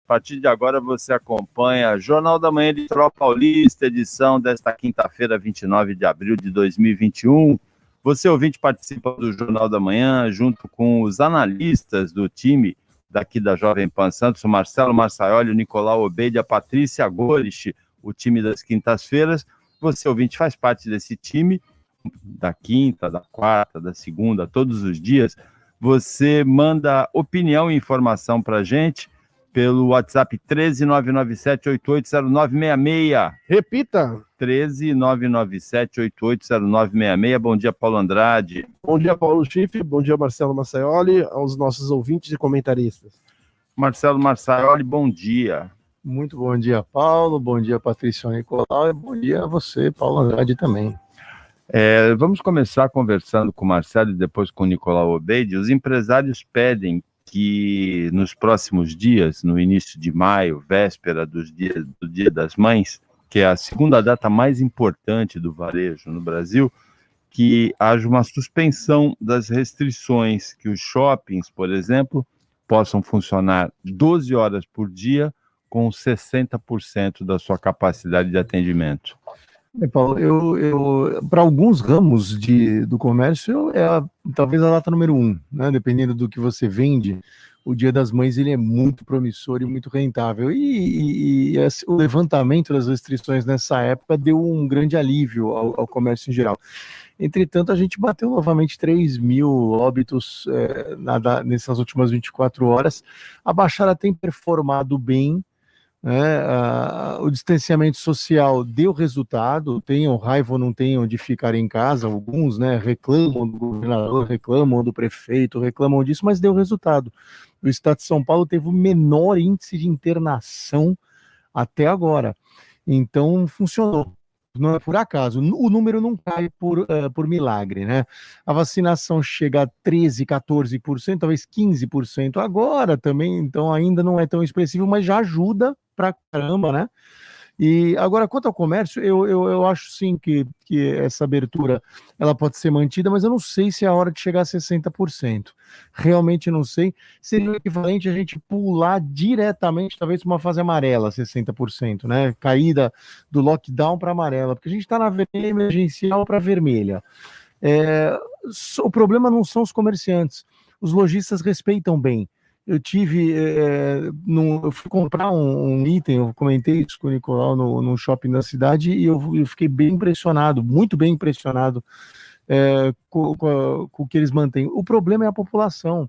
partir de agora você acompanha Jornal da Manhã Litoral Paulista, edição desta quinta-feira, 29 de abril de 2021. Você, ouvinte, participa do Jornal da Manhã, junto com os analistas do time daqui da Jovem Pan Santos, o Marcelo Marçaioli, o Nicolau Obeide, a Patrícia Gorich, o time das quintas-feiras. Você, ouvinte, faz parte desse time, da quinta, da quarta, da segunda, todos os dias. Você manda opinião e informação para a gente pelo WhatsApp 13997880966. Repita. 13997880966. Bom dia, Paulo Andrade. Bom dia, Paulo Schiff. Bom dia, Marcelo Marçaioli, aos nossos ouvintes e comentaristas. Marcelo Marçaioli, bom dia. Muito bom dia, Paulo. Bom dia, Patrícia Nicolau. E bom dia a você, Paulo Andrade, também. Vamos começar conversando com o Marcelo e depois com o Nicolau Obeide. Os empresários pedem que nos próximos dias, no início de maio, véspera do Dia das Mães, que é a segunda data mais importante do varejo no Brasil, que haja uma suspensão das restrições, que os shoppings, por exemplo, possam funcionar 12 horas por dia com 60% da sua capacidade de atendimento. Paulo, para alguns ramos do comércio talvez a data número 1, né? Dependendo do que você vende, o Dia das Mães ele é muito promissor e muito rentável. E o levantamento das restrições nessa época deu um grande alívio ao comércio em geral. Entretanto, a gente bateu novamente 3 mil óbitos nessas últimas 24 horas. A Baixada tem performado bem. O distanciamento social deu resultado, tenham raiva ou não tenham de ficar em casa, alguns reclamam do governador, reclamam do prefeito, reclamam disso, mas deu resultado. O estado de São Paulo teve o menor índice de internação até agora, então funcionou. Não é por acaso, o número não cai por milagre, né? A vacinação chega a 13%, 14%, talvez 15% agora também, então ainda não é tão expressivo, mas já ajuda pra caramba, né? E agora, quanto ao comércio, eu acho sim que essa abertura ela pode ser mantida, mas eu não sei se é a hora de chegar a 60%. Realmente não sei. Seria o equivalente a gente pular diretamente, talvez, para uma fase amarela, 60%, né? Caída do lockdown para amarela, porque a gente está na vermelha emergencial para vermelha. O problema não são os comerciantes. Os lojistas respeitam bem. Eu fui comprar um item, eu comentei isso com o Nicolau no shopping da cidade, e eu fiquei bem impressionado, muito bem impressionado com o que eles mantêm. O problema é a população.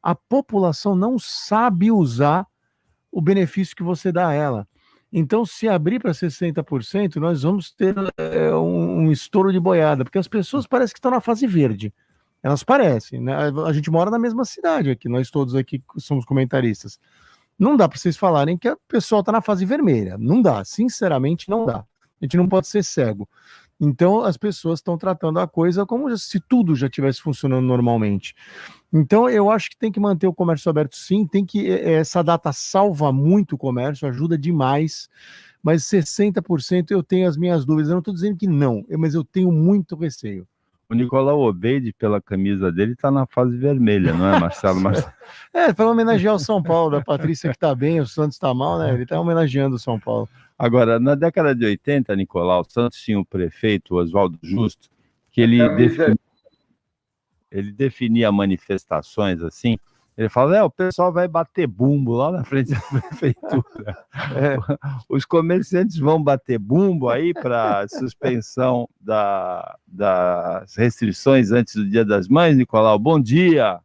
A população não sabe usar o benefício que você dá a ela. Então, se abrir para 60%, nós vamos ter um estouro de boiada, porque as pessoas parecem que estão na fase verde. Elas parecem, né? A gente mora na mesma cidade aqui, nós todos aqui somos comentaristas. Não dá para vocês falarem que a pessoa está na fase vermelha. Não dá, sinceramente não dá. A gente não pode ser cego. Então as pessoas estão tratando a coisa como se tudo já estivesse funcionando normalmente. Então eu acho que tem que manter o comércio aberto sim, essa data salva muito o comércio, ajuda demais, mas 60% eu tenho as minhas dúvidas. Eu não estou dizendo que não, mas eu tenho muito receio. O Nicolau Obeide, pela camisa dele, está na fase vermelha, não é, Marcelo? Para homenagear o São Paulo, da Patrícia que está bem, o Santos está mal, né? Ele está homenageando o São Paulo. Agora, na década de 80, Nicolau, o Santos tinha o prefeito, Oswaldo Justo, que ele definia manifestações assim. Ele fala, o pessoal vai bater bumbo lá na frente da prefeitura. Os comerciantes vão bater bumbo aí para suspensão das restrições antes do Dia das Mães, Nicolau. Bom dia.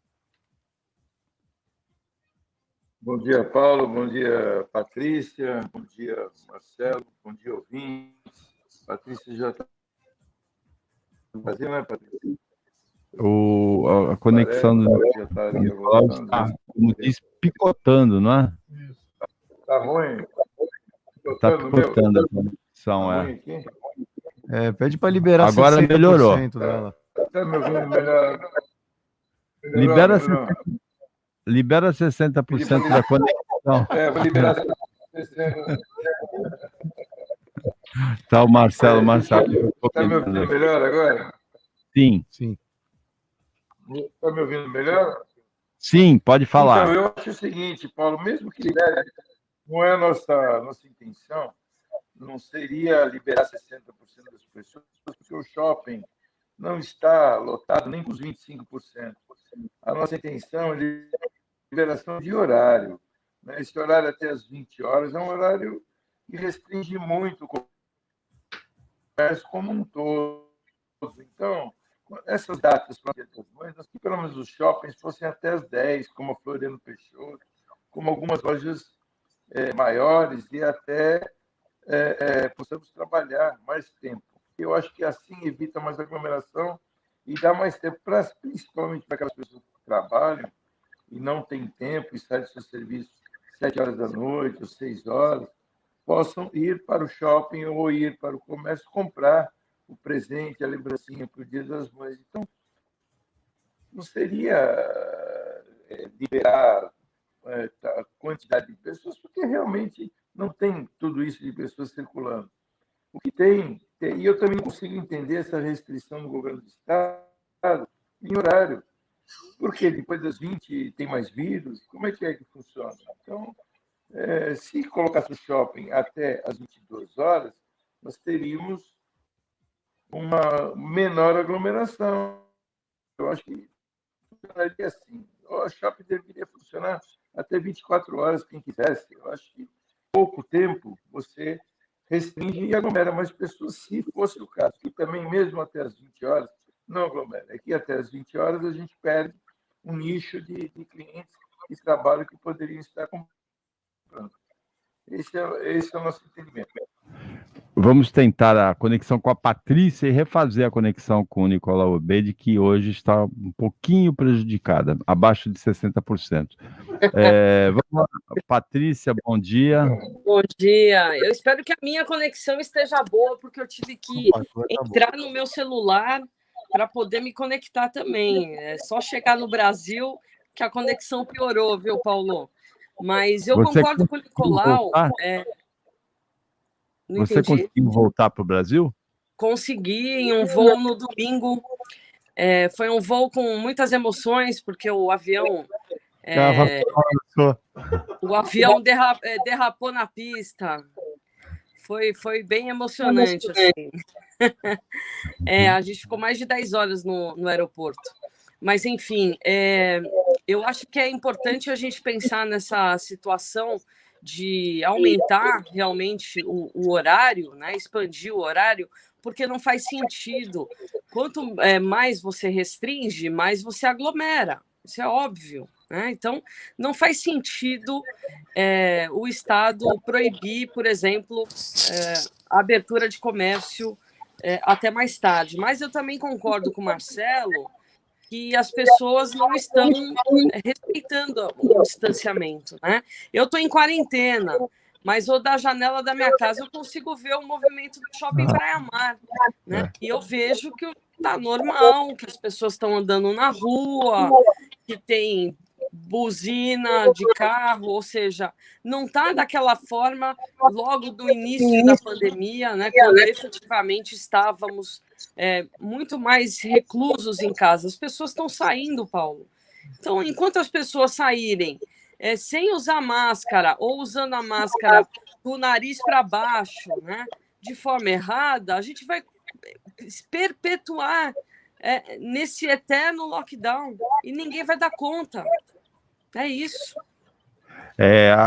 Bom dia, Paulo. Bom dia, Patrícia. Bom dia, Marcelo. Bom dia, ouvintes. Patrícia já está no Brasil, né, Patrícia? A conexão do Nicolau está, como diz, picotando, não é? Está ruim. Está picotando a conexão, pede para liberar. Agora melhorou. Está me ouvindo melhor? Libera 60% da conexão. Vou liberar 60%. Tá o Marcelo Marçaioli. Está me ouvindo melhor agora? Sim. Está me ouvindo melhor? Sim, pode falar. Então, eu acho o seguinte, Paulo, mesmo que libere não é a nossa intenção, não seria liberar 60% das pessoas, porque o shopping não está lotado nem com os 25%. A nossa intenção é liberação de horário. Né? Esse horário até as 20 horas é um horário que restringe muito o comércio como um todo. Então, essas datas para as mães, que pelo menos os shoppings fossem até as 10, como a Floriano Peixoto, como algumas lojas maiores, e até possamos trabalhar mais tempo. Eu acho que assim evita mais aglomeração e dá mais tempo, principalmente para aquelas pessoas que trabalham e não têm tempo e saem do seu serviço 7 horas da noite ou 6 horas, possam ir para o shopping ou ir para o comércio comprar o presente, a lembrancinha para o Dia das Mães. Então, não seria liberar a quantidade de pessoas, porque realmente não tem tudo isso de pessoas circulando. O que tem, e eu também não consigo entender essa restrição do governo do Estado em horário, porque depois das 20 tem mais vírus, como é que funciona? Então, se colocasse o shopping até as 22 horas, nós teríamos uma menor aglomeração. Eu acho que funcionaria assim. O shopping deveria funcionar até 24 horas, quem quisesse. Eu acho que pouco tempo você restringe e aglomera mais pessoas, se fosse o caso. E também, mesmo até as 20 horas, não aglomera. Aqui, até as 20 horas, a gente perde um nicho de clientes de trabalho que poderiam estar comprando. Esse é o nosso entendimento. Vamos tentar a conexão com a Patrícia e refazer a conexão com o Nicolau Obede, que hoje está um pouquinho prejudicada, abaixo de 60%. Vamos lá, Patrícia, bom dia. Bom dia. Eu espero que a minha conexão esteja boa, porque eu tive que entrar no meu celular para poder me conectar também. É só chegar no Brasil que a conexão piorou, viu, Paulo? Mas eu concordo com o Nicolau. Você conseguiu voltar para o Brasil? Consegui, em um voo no domingo. Foi um voo com muitas emoções, porque o avião... o avião derrapou na pista. Foi bem emocionante, assim. A gente ficou mais de 10 horas no aeroporto. Mas, enfim, eu acho que é importante a gente pensar nessa situação de aumentar realmente o horário, né? Expandir o horário, porque não faz sentido. Quanto mais você restringe, mais você aglomera. Isso é óbvio. Né? Então, não faz sentido o Estado proibir, por exemplo, a abertura de comércio até mais tarde. Mas eu também concordo com o Marcelo que as pessoas não estão respeitando o distanciamento. Né? Eu estou em quarentena, mas da janela da minha casa eu consigo ver o movimento do Shopping Praia Mar. Né? E eu vejo que está normal, que as pessoas estão andando na rua, que tem buzina de carro, ou seja, não está daquela forma logo do início da pandemia, né, quando efetivamente estávamos muito mais reclusos em casa. As pessoas estão saindo, Paulo. Então, enquanto as pessoas saírem sem usar máscara ou usando a máscara do nariz para baixo, né, de forma errada, a gente vai perpetuar nesse eterno lockdown e ninguém vai dar conta. É isso.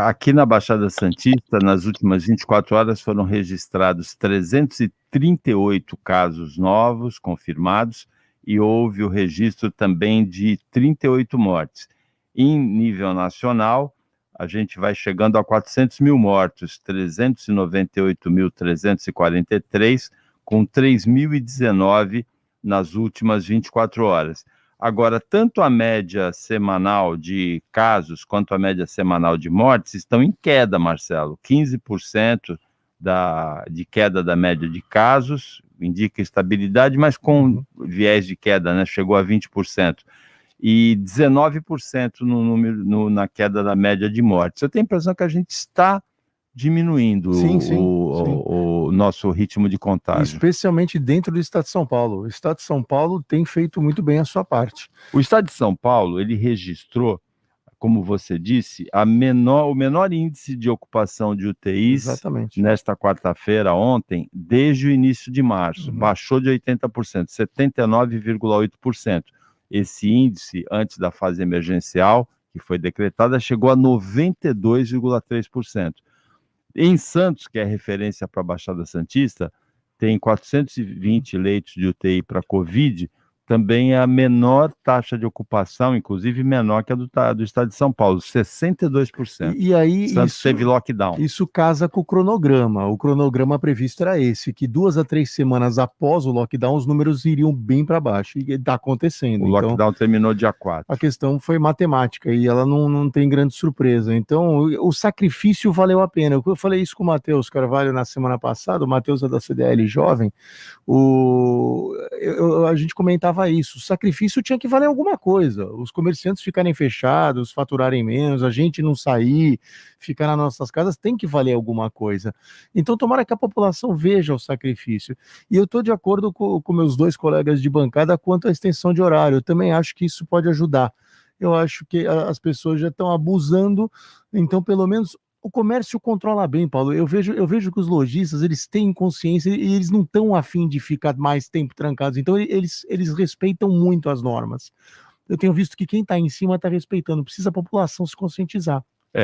Aqui na Baixada Santista, nas últimas 24 horas, foram registrados 338 casos novos confirmados e houve o registro também de 38 mortes. Em nível nacional, a gente vai chegando a 400 mil mortos, 398.343, com 3.019 nas últimas 24 horas. Agora, tanto a média semanal de casos quanto a média semanal de mortes estão em queda, Marcelo. 15% de queda da média de casos, indica estabilidade, mas com viés de queda, né? Chegou a 20%. E 19% na queda da média de mortes. Eu tenho a impressão que a gente está diminuindo o nosso ritmo de contágio. Especialmente dentro do Estado de São Paulo. O Estado de São Paulo tem feito muito bem a sua parte. O Estado de São Paulo, ele registrou como você disse, o menor índice de ocupação de UTIs Exatamente. nesta quarta-feira, ontem, desde o início de março. Baixou de 80%, 79,8%. Esse índice, antes da fase emergencial, que foi decretada, chegou a 92,3%. Em Santos, que é referência para a Baixada Santista, tem 420 leitos de UTI para Covid, também é a menor taxa de ocupação, inclusive menor que a do estado de São Paulo, 62%. E aí Santos teve lockdown. Isso casa com o cronograma. O cronograma previsto era esse, que 2 a 3 semanas após o lockdown, os números iriam bem para baixo. E está acontecendo. O lockdown terminou dia 4. A questão foi matemática e ela não tem grande surpresa. Então, o sacrifício valeu a pena. Eu falei isso com o Matheus Carvalho na semana passada, o Matheus é da CDL jovem, a gente comentava isso, o sacrifício tinha que valer alguma coisa, os comerciantes ficarem fechados, faturarem menos, a gente não sair, ficar nas nossas casas, tem que valer alguma coisa. Então tomara que a população veja o sacrifício. E eu estou de acordo com meus dois colegas de bancada quanto à extensão de horário, eu também acho que isso pode ajudar. Eu acho que as pessoas já estão abusando, então pelo menos o comércio controla bem, Paulo. Eu vejo que os lojistas, eles têm consciência e eles não estão a fim de ficar mais tempo trancados. Então, eles respeitam muito as normas. Eu tenho visto que quem está em cima está respeitando. Precisa a população se conscientizar.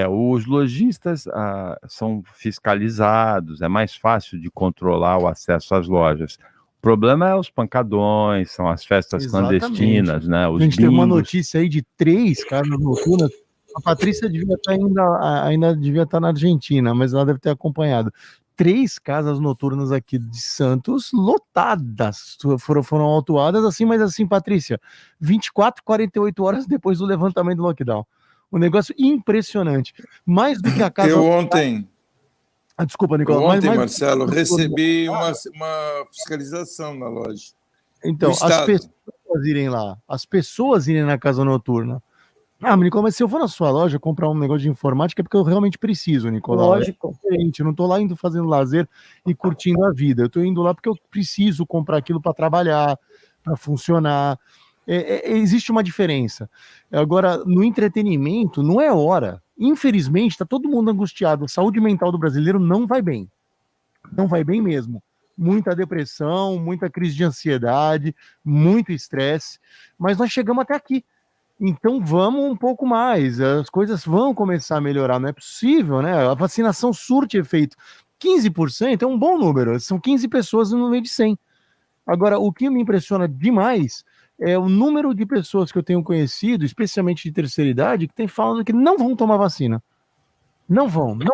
Os lojistas são fiscalizados, é mais fácil de controlar o acesso às lojas. O problema é os pancadões, são as festas clandestinas, né? A gente tem uma notícia aí de 3 casas noturnas. A Patrícia devia estar ainda devia estar na Argentina, mas ela deve ter acompanhado. 3 casas noturnas aqui de Santos lotadas, foram autuadas assim, mas assim, Patrícia, 24, 48 horas depois do levantamento do lockdown. Um negócio impressionante. Mais do que a casa... Eu ontem... Desculpa, Nicolau. Marcelo, recebi uma fiscalização na loja. Então, as pessoas irem lá, as pessoas irem na casa noturna. Nicolau, mas se eu for na sua loja comprar um negócio de informática é porque eu realmente preciso, Nicolau. Lógico. É diferente, eu não tô lá indo fazendo lazer e curtindo a vida. Eu tô indo lá porque eu preciso comprar aquilo para trabalhar, para funcionar. Existe uma diferença. Agora, no entretenimento, não é hora. Infelizmente, está todo mundo angustiado. A saúde mental do brasileiro não vai bem. Não vai bem mesmo. Muita depressão, muita crise de ansiedade, muito estresse. Mas nós chegamos até aqui. Então vamos um pouco mais, as coisas vão começar a melhorar, não é possível, né? A vacinação surte efeito. 15% é um bom número, são 15 pessoas no meio de 100. Agora, o que me impressiona demais é o número de pessoas que eu tenho conhecido, especialmente de terceira idade, que tem falando que não vão tomar vacina. Não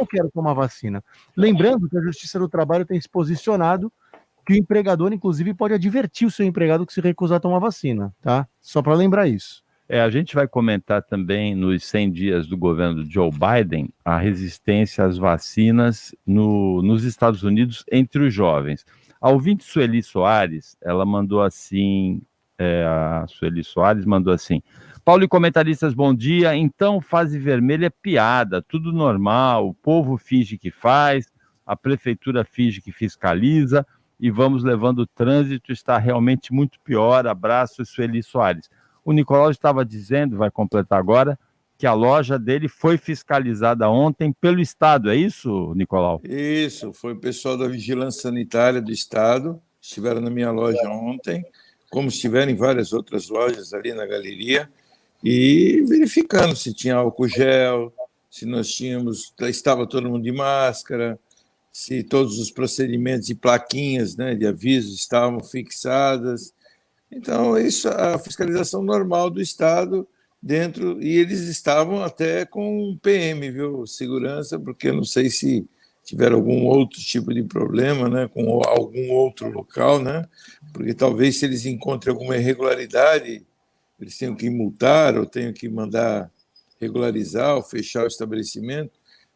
quero tomar vacina. Lembrando que a Justiça do Trabalho tem se posicionado que o empregador, inclusive, pode advertir o seu empregado que se recusar a tomar vacina, tá? Só para lembrar isso. A gente vai comentar também nos 100 dias do governo de Joe Biden a resistência às vacinas nos Estados Unidos entre os jovens. A ouvinte Sueli Soares, ela mandou assim, a Sueli Soares mandou assim: Paulo e comentaristas, bom dia. Então, fase vermelha é piada, tudo normal, o povo finge que faz, a prefeitura finge que fiscaliza e vamos levando o trânsito, está realmente muito pior. Abraço, Sueli Soares. O Nicolau estava dizendo, vai completar agora, que a loja dele foi fiscalizada ontem pelo Estado, é isso, Nicolau? Isso, foi o pessoal da Vigilância Sanitária do Estado, estiveram na minha loja ontem, como estiveram em várias outras lojas ali na galeria, e verificando se tinha álcool gel, se estava todo mundo de máscara, se todos os procedimentos e plaquinhas, né, de aviso estavam fixadas. Então, isso a fiscalização normal do Estado dentro, e eles estavam até com PM, viu, segurança, porque eu não sei se tiveram algum outro tipo de problema, né, com algum outro local, né, porque talvez se eles encontrem alguma irregularidade, eles tenham que multar ou tenham que mandar regularizar ou fechar o estabelecimento,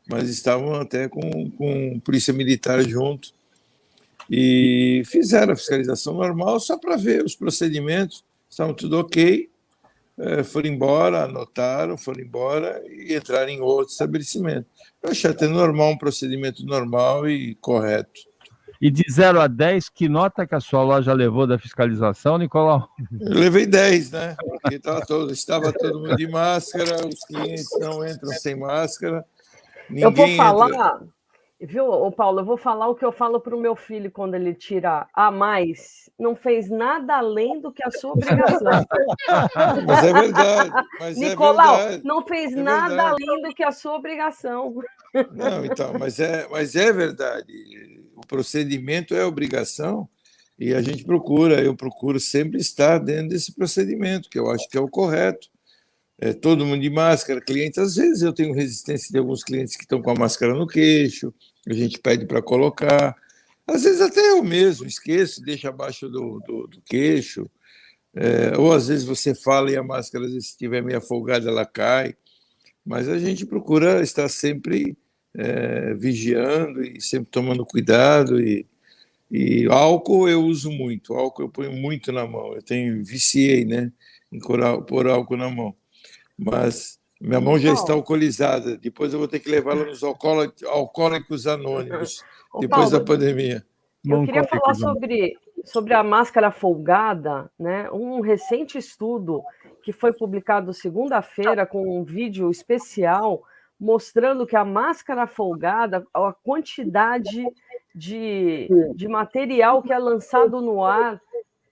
mas estavam até com polícia militar junto, e fizeram a fiscalização normal só para ver os procedimentos, estavam tudo ok, foram embora, anotaram, foram embora e entraram em outro estabelecimento. Eu achei até normal, um procedimento normal e correto. E de 0 a 10, que nota que a sua loja levou da fiscalização, Nicolau? Eu levei 10, né? Porque estava todo mundo de máscara, os clientes não entram sem máscara. Eu vou Ninguém falar, entra. viu, ô Paulo, eu vou falar o que eu falo para o meu filho quando ele tira a mais. Não fez nada além do que a sua obrigação. Mas é verdade. Mas Nicolau, é verdade. não fez É nada verdade. além do que a sua obrigação. Não, então, mas é verdade. O procedimento é obrigação e eu procuro sempre estar dentro desse procedimento, que eu acho que é o correto. Todo mundo de máscara, cliente. Às vezes eu tenho resistência de alguns clientes que estão com a máscara no queixo, a gente pede para colocar. Às vezes até eu mesmo esqueço, deixo abaixo do queixo. Ou às vezes você fala e a máscara, às vezes, se estiver meio afogada, ela cai. Mas a gente procura estar sempre vigiando e sempre tomando cuidado. E álcool eu uso muito, álcool eu ponho muito na mão. Viciei, né, em pôr álcool na mão. Mas minha mão já está alcoolizada. Depois eu vou ter que levá-la nos alcoólicos anônimos, depois da pandemia. Eu queria falar sobre a máscara folgada, né? Um recente estudo que foi publicado segunda-feira com um vídeo especial mostrando que a máscara folgada, a quantidade de material que é lançado no ar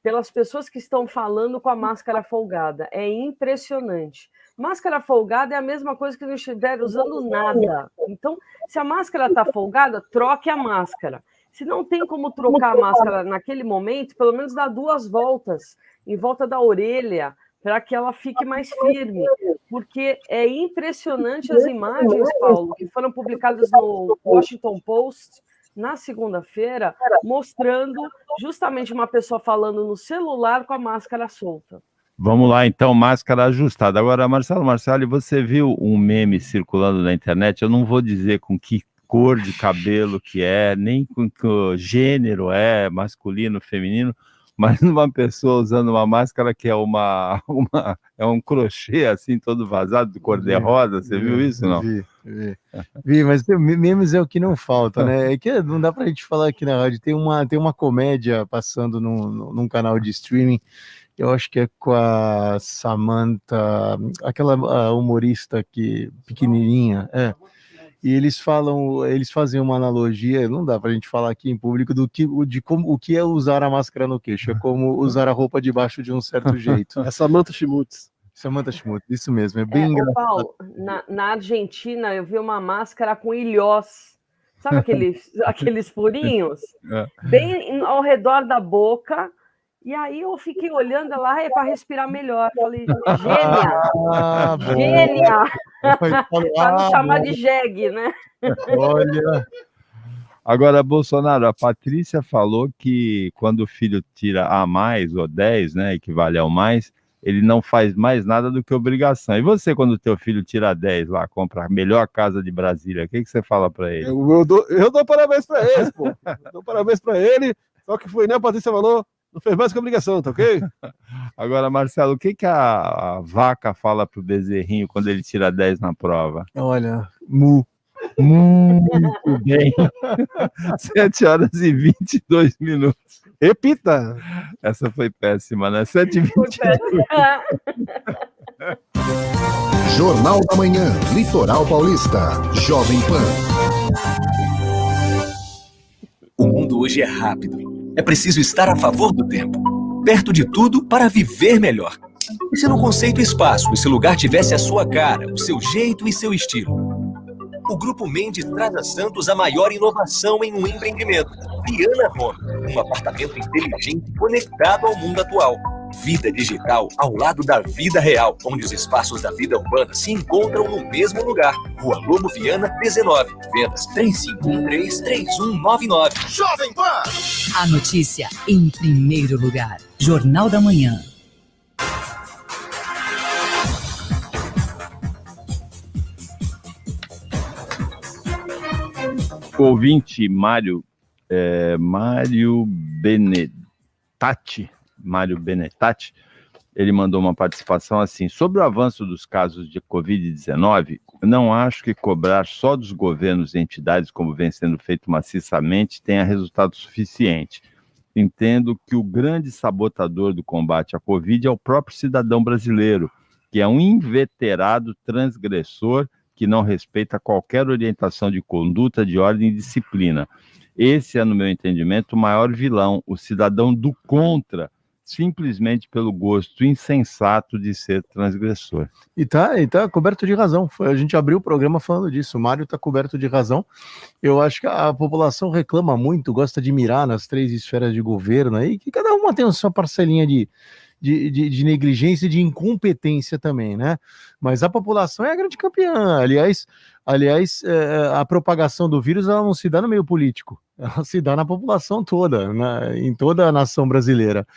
pelas pessoas que estão falando com a máscara folgada. É impressionante. Máscara folgada é a mesma coisa que não estiver usando nada. Então, se a máscara está folgada, troque a máscara. Se não tem como trocar a máscara naquele momento, pelo menos dá 2 voltas em volta da orelha para que ela fique mais firme. Porque é impressionante as imagens, Paulo, que foram publicadas no Washington Post na segunda-feira, mostrando justamente uma pessoa falando no celular com a máscara solta. Vamos lá, então, máscara ajustada. Agora, Marcelo, você viu um meme circulando na internet? Eu não vou dizer com que cor de cabelo que é, nem com que gênero é, masculino, feminino, mas uma pessoa usando uma máscara que é é um crochê assim, todo vazado, de cor-de-rosa. Você viu isso, não? Vi, mas memes é o que não falta, né? É que não dá pra gente falar aqui na rádio. Tem uma comédia passando num canal de streaming. Eu acho que é com a Samantha, aquela humorista pequenininha, E eles fazem uma analogia, não dá pra gente falar aqui em público o que é usar a máscara no queixo, é como usar a roupa debaixo de um certo jeito. É Samantha Schmutz. Samantha Schmutz, isso mesmo, é bem engraçado. Paulo, na Argentina eu vi uma máscara com ilhós, sabe aqueles furinhos? Bem ao redor da boca. E aí eu fiquei olhando lá para respirar melhor. Falei, gênia! Para não chamar de jegue, né? Olha. Agora, Bolsonaro, a Patrícia falou que quando o filho tira A mais ou 10, né, equivale ao mais, ele não faz mais nada do que obrigação. E você, quando o teu filho tira 10 lá, compra a melhor casa de Brasília, o que você fala para ele? Eu dou parabéns para ele, pô. Eu dou parabéns para ele, só que foi, né, a Patrícia falou, não fez mais que obrigação, tá ok? Agora, Marcelo, o que a vaca fala pro bezerrinho quando ele tira 10 na prova? Olha, mu. Muito bem. 7h22. Repita! Essa foi péssima, né? 7h22. Jornal da Manhã, Litoral Paulista, Jovem Pan. O mundo hoje é rápido. É preciso estar a favor do tempo, perto de tudo para viver melhor. E se no conceito espaço esse lugar tivesse a sua cara, o seu jeito e seu estilo? O Grupo Mendes traz a Santos a maior inovação em um empreendimento. Viana Home, um apartamento inteligente conectado ao mundo atual. Vida digital ao lado da vida real, onde os espaços da vida urbana se encontram no mesmo lugar. Rua Lobo Viana, 19. Vendas 3513-3199. Jovem Pan! A notícia em primeiro lugar. Jornal da Manhã. O ouvinte Mário Benetati, ele mandou uma participação assim: sobre o avanço dos casos de Covid-19, não acho que cobrar só dos governos e entidades, como vem sendo feito maciçamente, tenha resultado suficiente. Entendo que o grande sabotador do combate à Covid é o próprio cidadão brasileiro, que é um inveterado transgressor que não respeita qualquer orientação de conduta, de ordem e disciplina. Esse é, no meu entendimento, o maior vilão, o cidadão do contra, simplesmente pelo gosto insensato de ser transgressor. E tá coberto de razão. A gente abriu o programa falando disso. O Mário tá coberto de razão. Eu acho que a população reclama muito, gosta de mirar nas 3 esferas de governo aí, que cada uma tem a sua parcelinha de negligência e de incompetência também, né? Mas a população é a grande campeã. Aliás, a propagação do vírus ela não se dá no meio político, ela se dá na população toda, em toda a nação brasileira.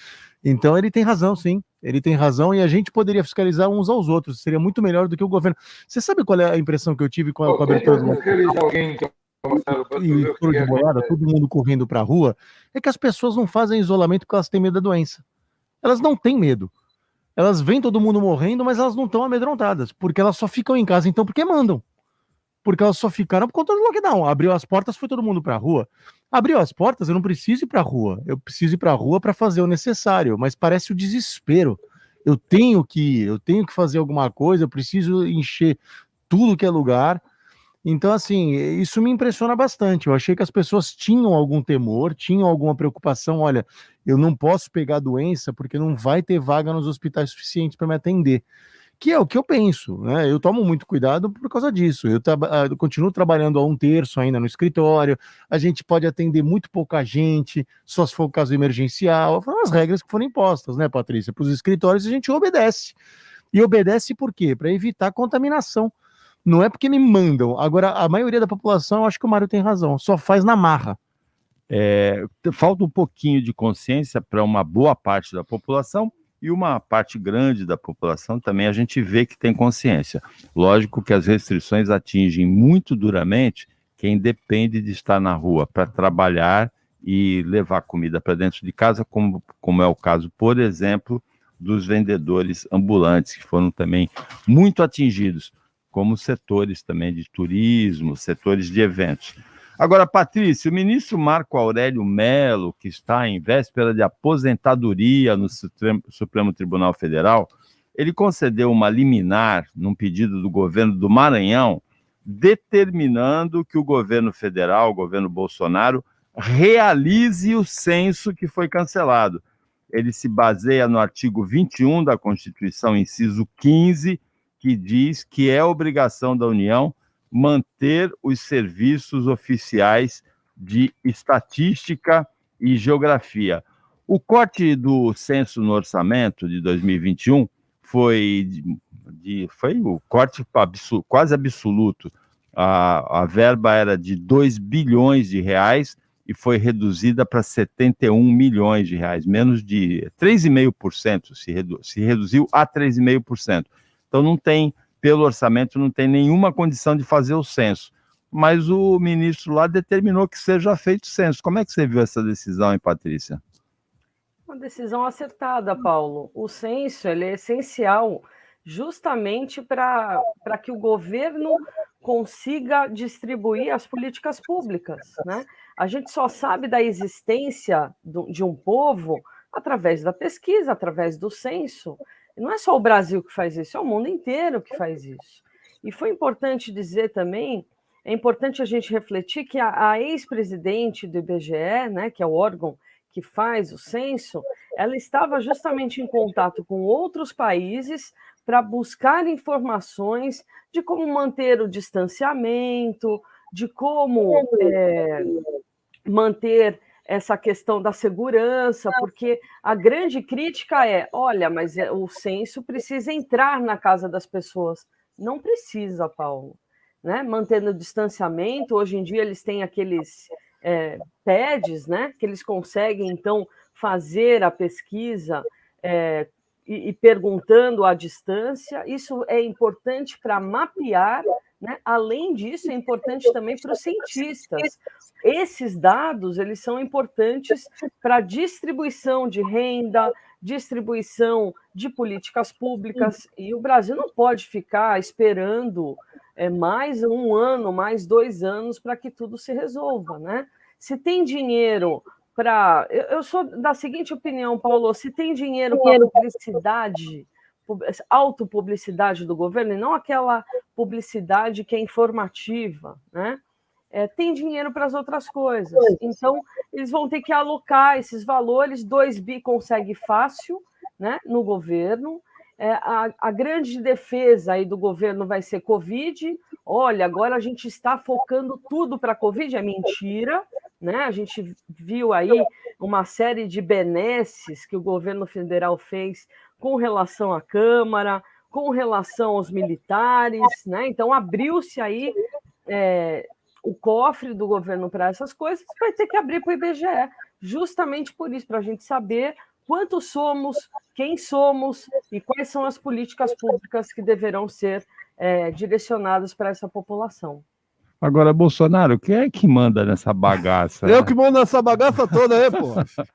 Então ele tem razão, sim. Ele tem razão e a gente poderia fiscalizar uns aos outros. Seria muito melhor do que o governo. Você sabe qual é a impressão que eu tive com a abertura do todo mundo correndo para a rua? É que as pessoas não fazem isolamento porque elas têm medo da doença. Elas não têm medo. Elas veem todo mundo morrendo, mas elas não estão amedrontadas, porque elas só ficam em casa, então, porque mandam. Porque elas só ficaram por conta do lockdown. Abriu as portas, foi todo mundo para a rua. Abriu as portas, eu não preciso ir para a rua. Eu preciso ir para a rua para fazer o necessário, mas parece o desespero. Eu tenho que fazer alguma coisa, eu preciso encher tudo que é lugar. Então, assim, isso me impressiona bastante. Eu achei que as pessoas tinham algum temor, tinham alguma preocupação. Olha, eu não posso pegar a doença porque não vai ter vaga nos hospitais suficientes para me atender. Que é o que eu penso, né? Eu tomo muito cuidado por causa disso. Eu continuo trabalhando a 1/3 ainda no escritório. A gente pode atender muito pouca gente, só se for o caso emergencial. Foram as regras que foram impostas, né, Patrícia? Para os escritórios a gente obedece. E obedece por quê? Para evitar contaminação. Não é porque me mandam. Agora, a maioria da população, eu acho que o Mário tem razão, só faz na marra. Falta um pouquinho de consciência para uma boa parte da população e uma parte grande da população também a gente vê que tem consciência. Lógico que as restrições atingem muito duramente quem depende de estar na rua para trabalhar e levar comida para dentro de casa, como é o caso, por exemplo, dos vendedores ambulantes, que foram também muito atingidos, como setores também de turismo, setores de eventos. Agora, Patrícia, o ministro Marco Aurélio Mello, que está em véspera de aposentadoria no Supremo Tribunal Federal, ele concedeu uma liminar num pedido do governo do Maranhão, determinando que o governo federal, o governo Bolsonaro, realize o censo que foi cancelado. Ele se baseia no artigo 21 da Constituição, inciso 15, que diz que é obrigação da União manter os serviços oficiais de estatística e geografia. O corte do censo no orçamento de 2021 foi o corte quase absoluto. A verba era de 2 bilhões de reais e foi reduzida para 71 milhões de reais, menos de 3,5%, se reduziu a 3,5%. Então não tem, pelo orçamento, não tem nenhuma condição de fazer o censo. Mas o ministro lá determinou que seja feito o censo. Como é que você viu essa decisão, hein, Patrícia? Uma decisão acertada, Paulo. O censo ele é essencial justamente para que o governo consiga distribuir as políticas públicas, né? A gente só sabe da existência de um povo através da pesquisa, através do censo. Não é só o Brasil que faz isso, é o mundo inteiro que faz isso. E foi importante dizer também, é importante a gente refletir que a ex-presidente do IBGE, né, que é o órgão que faz o censo, ela estava justamente em contato com outros países para buscar informações de como manter o distanciamento, de como manter essa questão da segurança, porque a grande crítica é, olha, mas o censo precisa entrar na casa das pessoas. Não precisa, Paulo. Né? Mantendo o distanciamento, hoje em dia eles têm aqueles pads, né? Que eles conseguem, então, fazer a pesquisa e perguntando à distância. Isso é importante para mapear, né? Além disso, é importante também para os cientistas. Esses dados eles são importantes para a distribuição de renda, distribuição de políticas públicas, e o Brasil não pode ficar esperando mais um ano, mais 2 anos para que tudo se resolva, né? Se tem dinheiro para... Eu sou da seguinte opinião, Paulo, se tem dinheiro para publicidade, autopublicidade do governo, e não aquela publicidade que é informativa, né? Tem dinheiro para as outras coisas. Então, eles vão ter que alocar esses valores, 2 bi consegue fácil, né, no governo. A grande defesa aí do governo vai ser Covid. Olha, agora a gente está focando tudo para a Covid, é mentira, né? A gente viu aí uma série de benesses que o governo federal fez com relação à Câmara, com relação aos militares, né? Então, abriu-se aí o cofre do governo para essas coisas, vai ter que abrir para o IBGE, justamente por isso, para a gente saber quantos somos, quem somos e quais são as políticas públicas que deverão ser direcionadas para essa população. Agora, Bolsonaro, quem é que manda nessa bagaça? Eu que mando nessa bagaça toda aí, pô.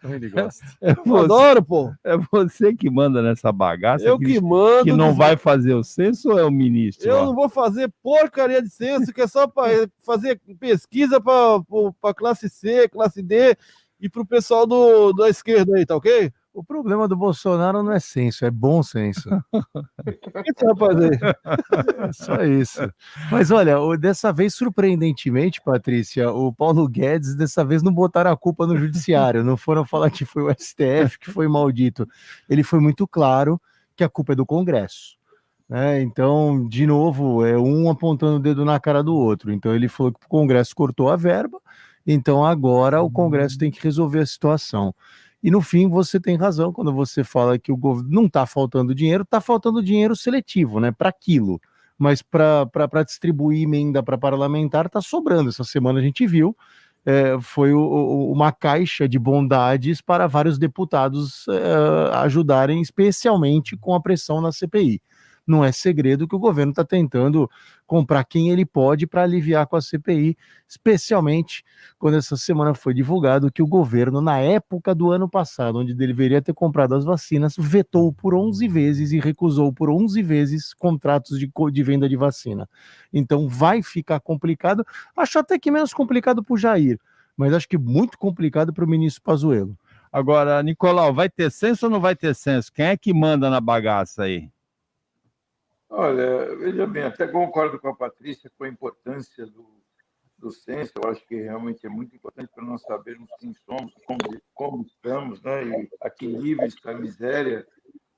Ele gosta. Eu adoro, pô. É você que manda nessa bagaça? Eu que mando. Que não vai fazer o censo ou é o ministro? Eu não vou fazer porcaria de censo, que é só para fazer pesquisa para classe C, classe D e para o pessoal da esquerda aí, tá ok? O problema do Bolsonaro não é censo, é bom senso. Esse rapaz aí. É só isso. Mas olha, dessa vez, surpreendentemente, Patrícia, o Paulo Guedes, dessa vez não botaram a culpa no judiciário, não foram falar que foi o STF que foi maldito. Ele foi muito claro que a culpa é do Congresso. Então, de novo, um apontando o dedo na cara do outro. Então, ele falou que o Congresso cortou a verba, então agora o Congresso tem que resolver a situação. E no fim você tem razão quando você fala que o governo não está faltando dinheiro, está faltando dinheiro seletivo, né, para aquilo. Mas para distribuir emenda para parlamentar está sobrando. Essa semana a gente viu, foi uma caixa de bondades para vários deputados ajudarem, especialmente com a pressão na CPI. Não é segredo que o governo está tentando comprar quem ele pode para aliviar com a CPI, especialmente quando essa semana foi divulgado que o governo, na época do ano passado, onde deveria ter comprado as vacinas, vetou por 11 vezes e recusou por 11 vezes contratos de venda de vacina. Então vai ficar complicado, acho até que menos complicado para o Jair, mas acho que muito complicado para o ministro Pazuello. Agora, Nicolau, vai ter censo ou não vai ter censo? Quem é que manda na bagaça aí? Olha, veja bem, até concordo com a Patrícia com a importância do censo. Eu acho que realmente é muito importante para nós sabermos quem somos, como estamos, né? E a que nível está a miséria,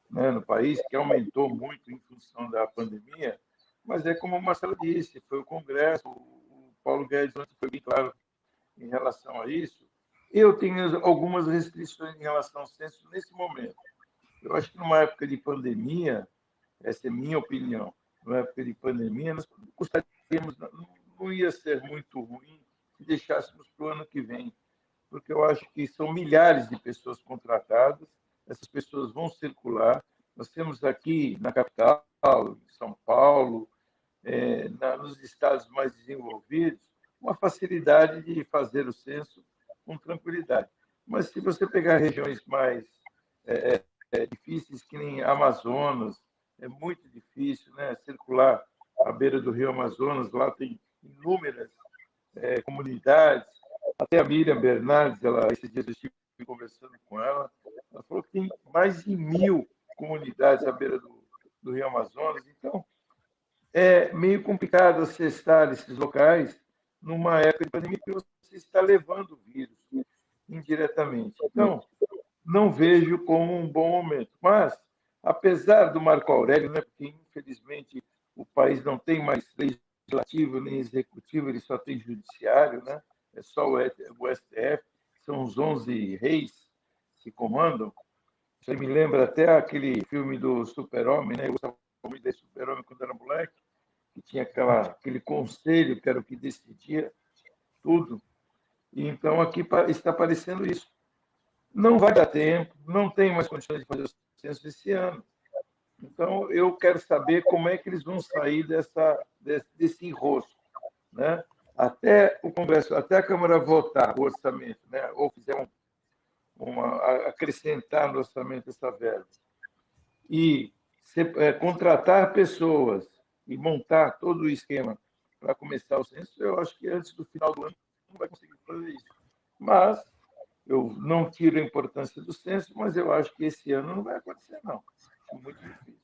né, no país, que aumentou muito em função da pandemia. Mas é como o Marcelo disse, foi o Congresso, o Paulo Guedes foi bem claro em relação a isso. Eu tenho algumas restrições em relação ao censo nesse momento. Eu acho que numa época de pandemia, essa é minha opinião, numa época de pandemia, nós gostaríamos, não ia ser muito ruim se deixássemos para o ano que vem, porque eu acho que são milhares de pessoas contratadas, essas pessoas vão circular. Nós temos aqui na capital, em São Paulo, nos estados mais desenvolvidos, uma facilidade de fazer o censo com tranquilidade. Mas se você pegar regiões mais difíceis, que nem Amazonas, é muito difícil, né, circular à beira do rio Amazonas. Lá tem inúmeras comunidades. Até a Miriam Bernardes, esses dias eu estive conversando com ela, ela falou que tem mais de 1000 comunidades à beira do rio Amazonas. Então, é meio complicado acessar esses locais numa época de pandemia que você está levando o vírus indiretamente. Então, não vejo como um bom momento. Mas, apesar do Marco Aurélio, né, porque infelizmente o país não tem mais legislativo nem executivo, ele só tem judiciário, né? É só o STF, são os 11 reis que comandam. Você me lembra até aquele filme do Super-Homem, né? Eu gostava muito desse Super-Homem quando era moleque, que tinha aquele conselho que era o que decidia tudo. E então aqui está aparecendo isso. Não vai dar tempo, não tem mais condições de fazer o censo esse ano. Então, eu quero saber como é que eles vão sair desse enrosco, né? Até o Congresso, até a Câmara votar o orçamento, né? Ou fizer acrescentar no orçamento essa verba. E contratar pessoas e montar todo o esquema para começar o censo, eu acho que antes do final do ano não vai conseguir fazer isso. Mas eu não tiro a importância do censo, mas eu acho que esse ano não vai acontecer, não. É muito difícil.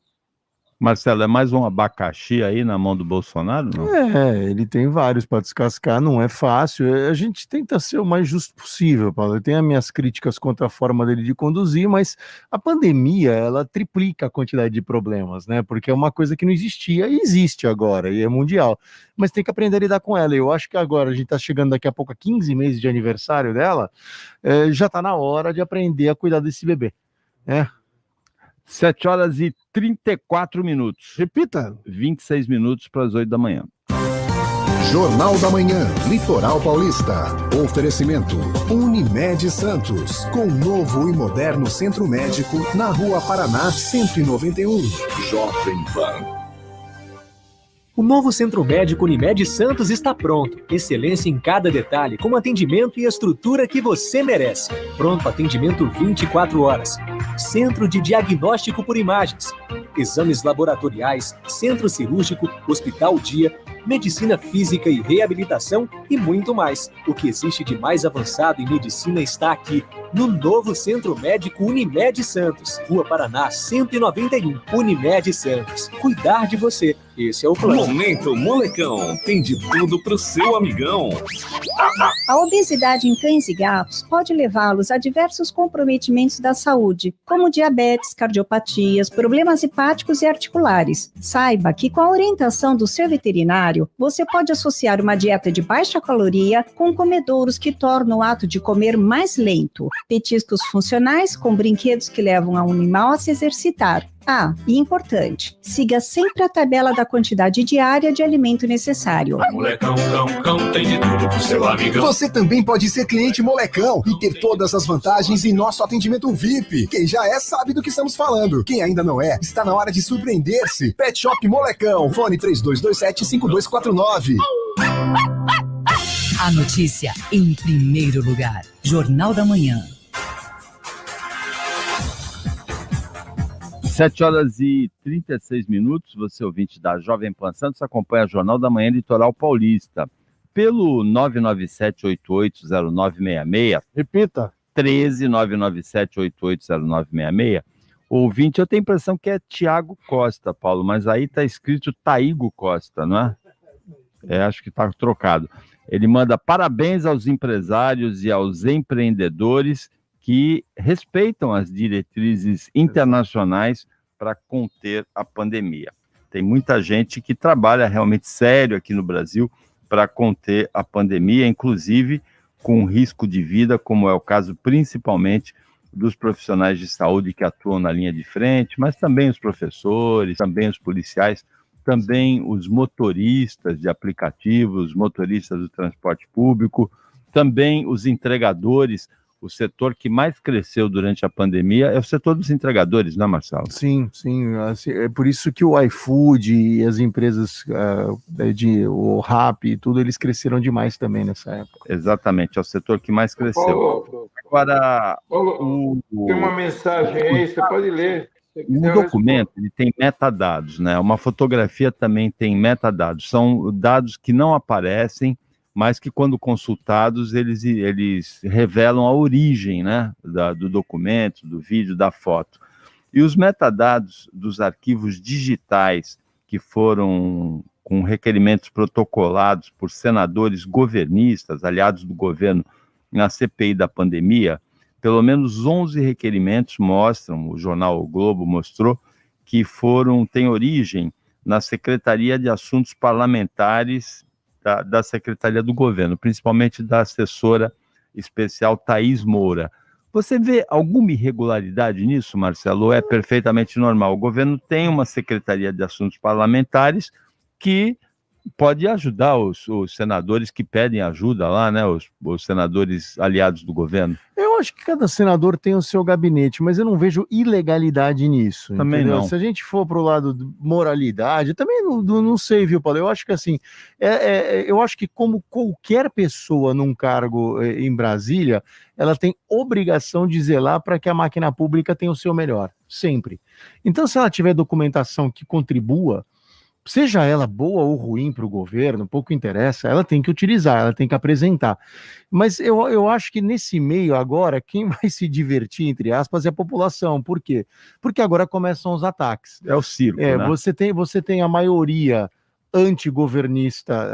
Marcelo, é mais um abacaxi aí na mão do Bolsonaro, não? Ele tem vários para descascar, não é fácil. A gente tenta ser o mais justo possível, Paulo. Eu tenho as minhas críticas contra a forma dele de conduzir, mas a pandemia, ela triplica a quantidade de problemas, né? Porque é uma coisa que não existia e existe agora, e é mundial. Mas tem que aprender a lidar com ela. Eu acho que agora a gente está chegando daqui a pouco a 15 meses de aniversário dela, já está na hora de aprender a cuidar desse bebê, né? 7h34. Repita. 26 minutos para as 8 da manhã. Jornal da Manhã, Litoral Paulista. Oferecimento Unimed Santos, com novo e moderno centro médico na Rua Paraná 191. Jovem Pan. O novo Centro Médico Unimed Santos está pronto. Excelência em cada detalhe, com atendimento e estrutura que você merece. Pronto atendimento 24 horas. Centro de Diagnóstico por Imagens. Exames laboratoriais, centro cirúrgico, hospital dia, medicina física e reabilitação e muito mais. O que existe de mais avançado em medicina está aqui, no novo Centro Médico Unimed Santos. Rua Paraná 191. Unimed Santos. Cuidar de você. Esse é o plano. Momento Molecão. Tem de tudo pro seu amigão. A obesidade em cães e gatos pode levá-los a diversos comprometimentos da saúde, como diabetes, cardiopatias, problemas hepáticos e articulares. Saiba que com a orientação do seu veterinário, você pode associar uma dieta de baixa caloria com comedouros que tornam o ato de comer mais lento. Petiscos funcionais com brinquedos que levam o animal a se exercitar. E importante, siga sempre a tabela da quantidade diária de alimento necessário. Molecão, cão, tem de tudo pro seu amigão. Você também pode ser cliente Molecão e ter todas as vantagens em nosso atendimento VIP. Quem já é, sabe do que estamos falando. Quem ainda não é, está na hora de surpreender-se. Pet Shop Molecão, fone 3227-5249. A notícia em primeiro lugar. Jornal da Manhã. 7h36, você ouvinte da Jovem Pan Santos, acompanha o Jornal da Manhã Litoral Paulista. Pelo 997-880966. Repita. 13997-880966. Ouvinte, eu tenho a impressão que é Tiago Costa, Paulo, mas aí está escrito Taigo Costa, não é? Acho que está trocado. Ele manda parabéns aos empresários e aos empreendedores que respeitam as diretrizes internacionais para conter a pandemia. Tem muita gente que trabalha realmente sério aqui no Brasil para conter a pandemia, inclusive com risco de vida, como é o caso principalmente dos profissionais de saúde que atuam na linha de frente, mas também os professores, também os policiais, também os motoristas de aplicativos, motoristas do transporte público, também os entregadores. O setor que mais cresceu durante a pandemia é o setor dos entregadores, não é, Marcelo? Sim. Assim, é por isso que o iFood e as empresas o Rappi e tudo, eles cresceram demais também nessa época. Exatamente, é o setor que mais cresceu. Paulo, agora, tem uma mensagem aí, você pode ler. O documento ele tem metadados, né? Uma fotografia também tem metadados. São dados que não aparecem, mas que quando consultados, eles revelam a origem, né, do documento, do vídeo, da foto. E os metadados dos arquivos digitais que foram com requerimentos protocolados por senadores governistas, aliados do governo, na CPI da pandemia, pelo menos 11 requerimentos mostram, o jornal O Globo mostrou, que têm origem na Secretaria de Assuntos Parlamentares da Secretaria do Governo, principalmente da assessora especial Thaís Moura. Você vê alguma irregularidade nisso, Marcelo? Ou é perfeitamente normal? O governo tem uma Secretaria de Assuntos Parlamentares que pode ajudar os senadores que pedem ajuda lá, né? Os senadores aliados do governo. Eu acho que cada senador tem o seu gabinete, mas eu não vejo ilegalidade nisso. Também entendeu? não. Se a gente for pro lado de moralidade, também não sei, viu, Paulo? Eu acho que assim, eu acho que como qualquer pessoa num cargo em Brasília, ela tem obrigação de zelar para que a máquina pública tenha o seu melhor, sempre. Então, se ela tiver documentação que contribua, seja ela boa ou ruim para o governo, pouco interessa, ela tem que utilizar, ela tem que apresentar. Mas eu acho que nesse meio agora, quem vai se divertir, entre aspas, é a população. Por quê? Porque agora começam os ataques. É o circo, né? Você tem a maioria antigovernista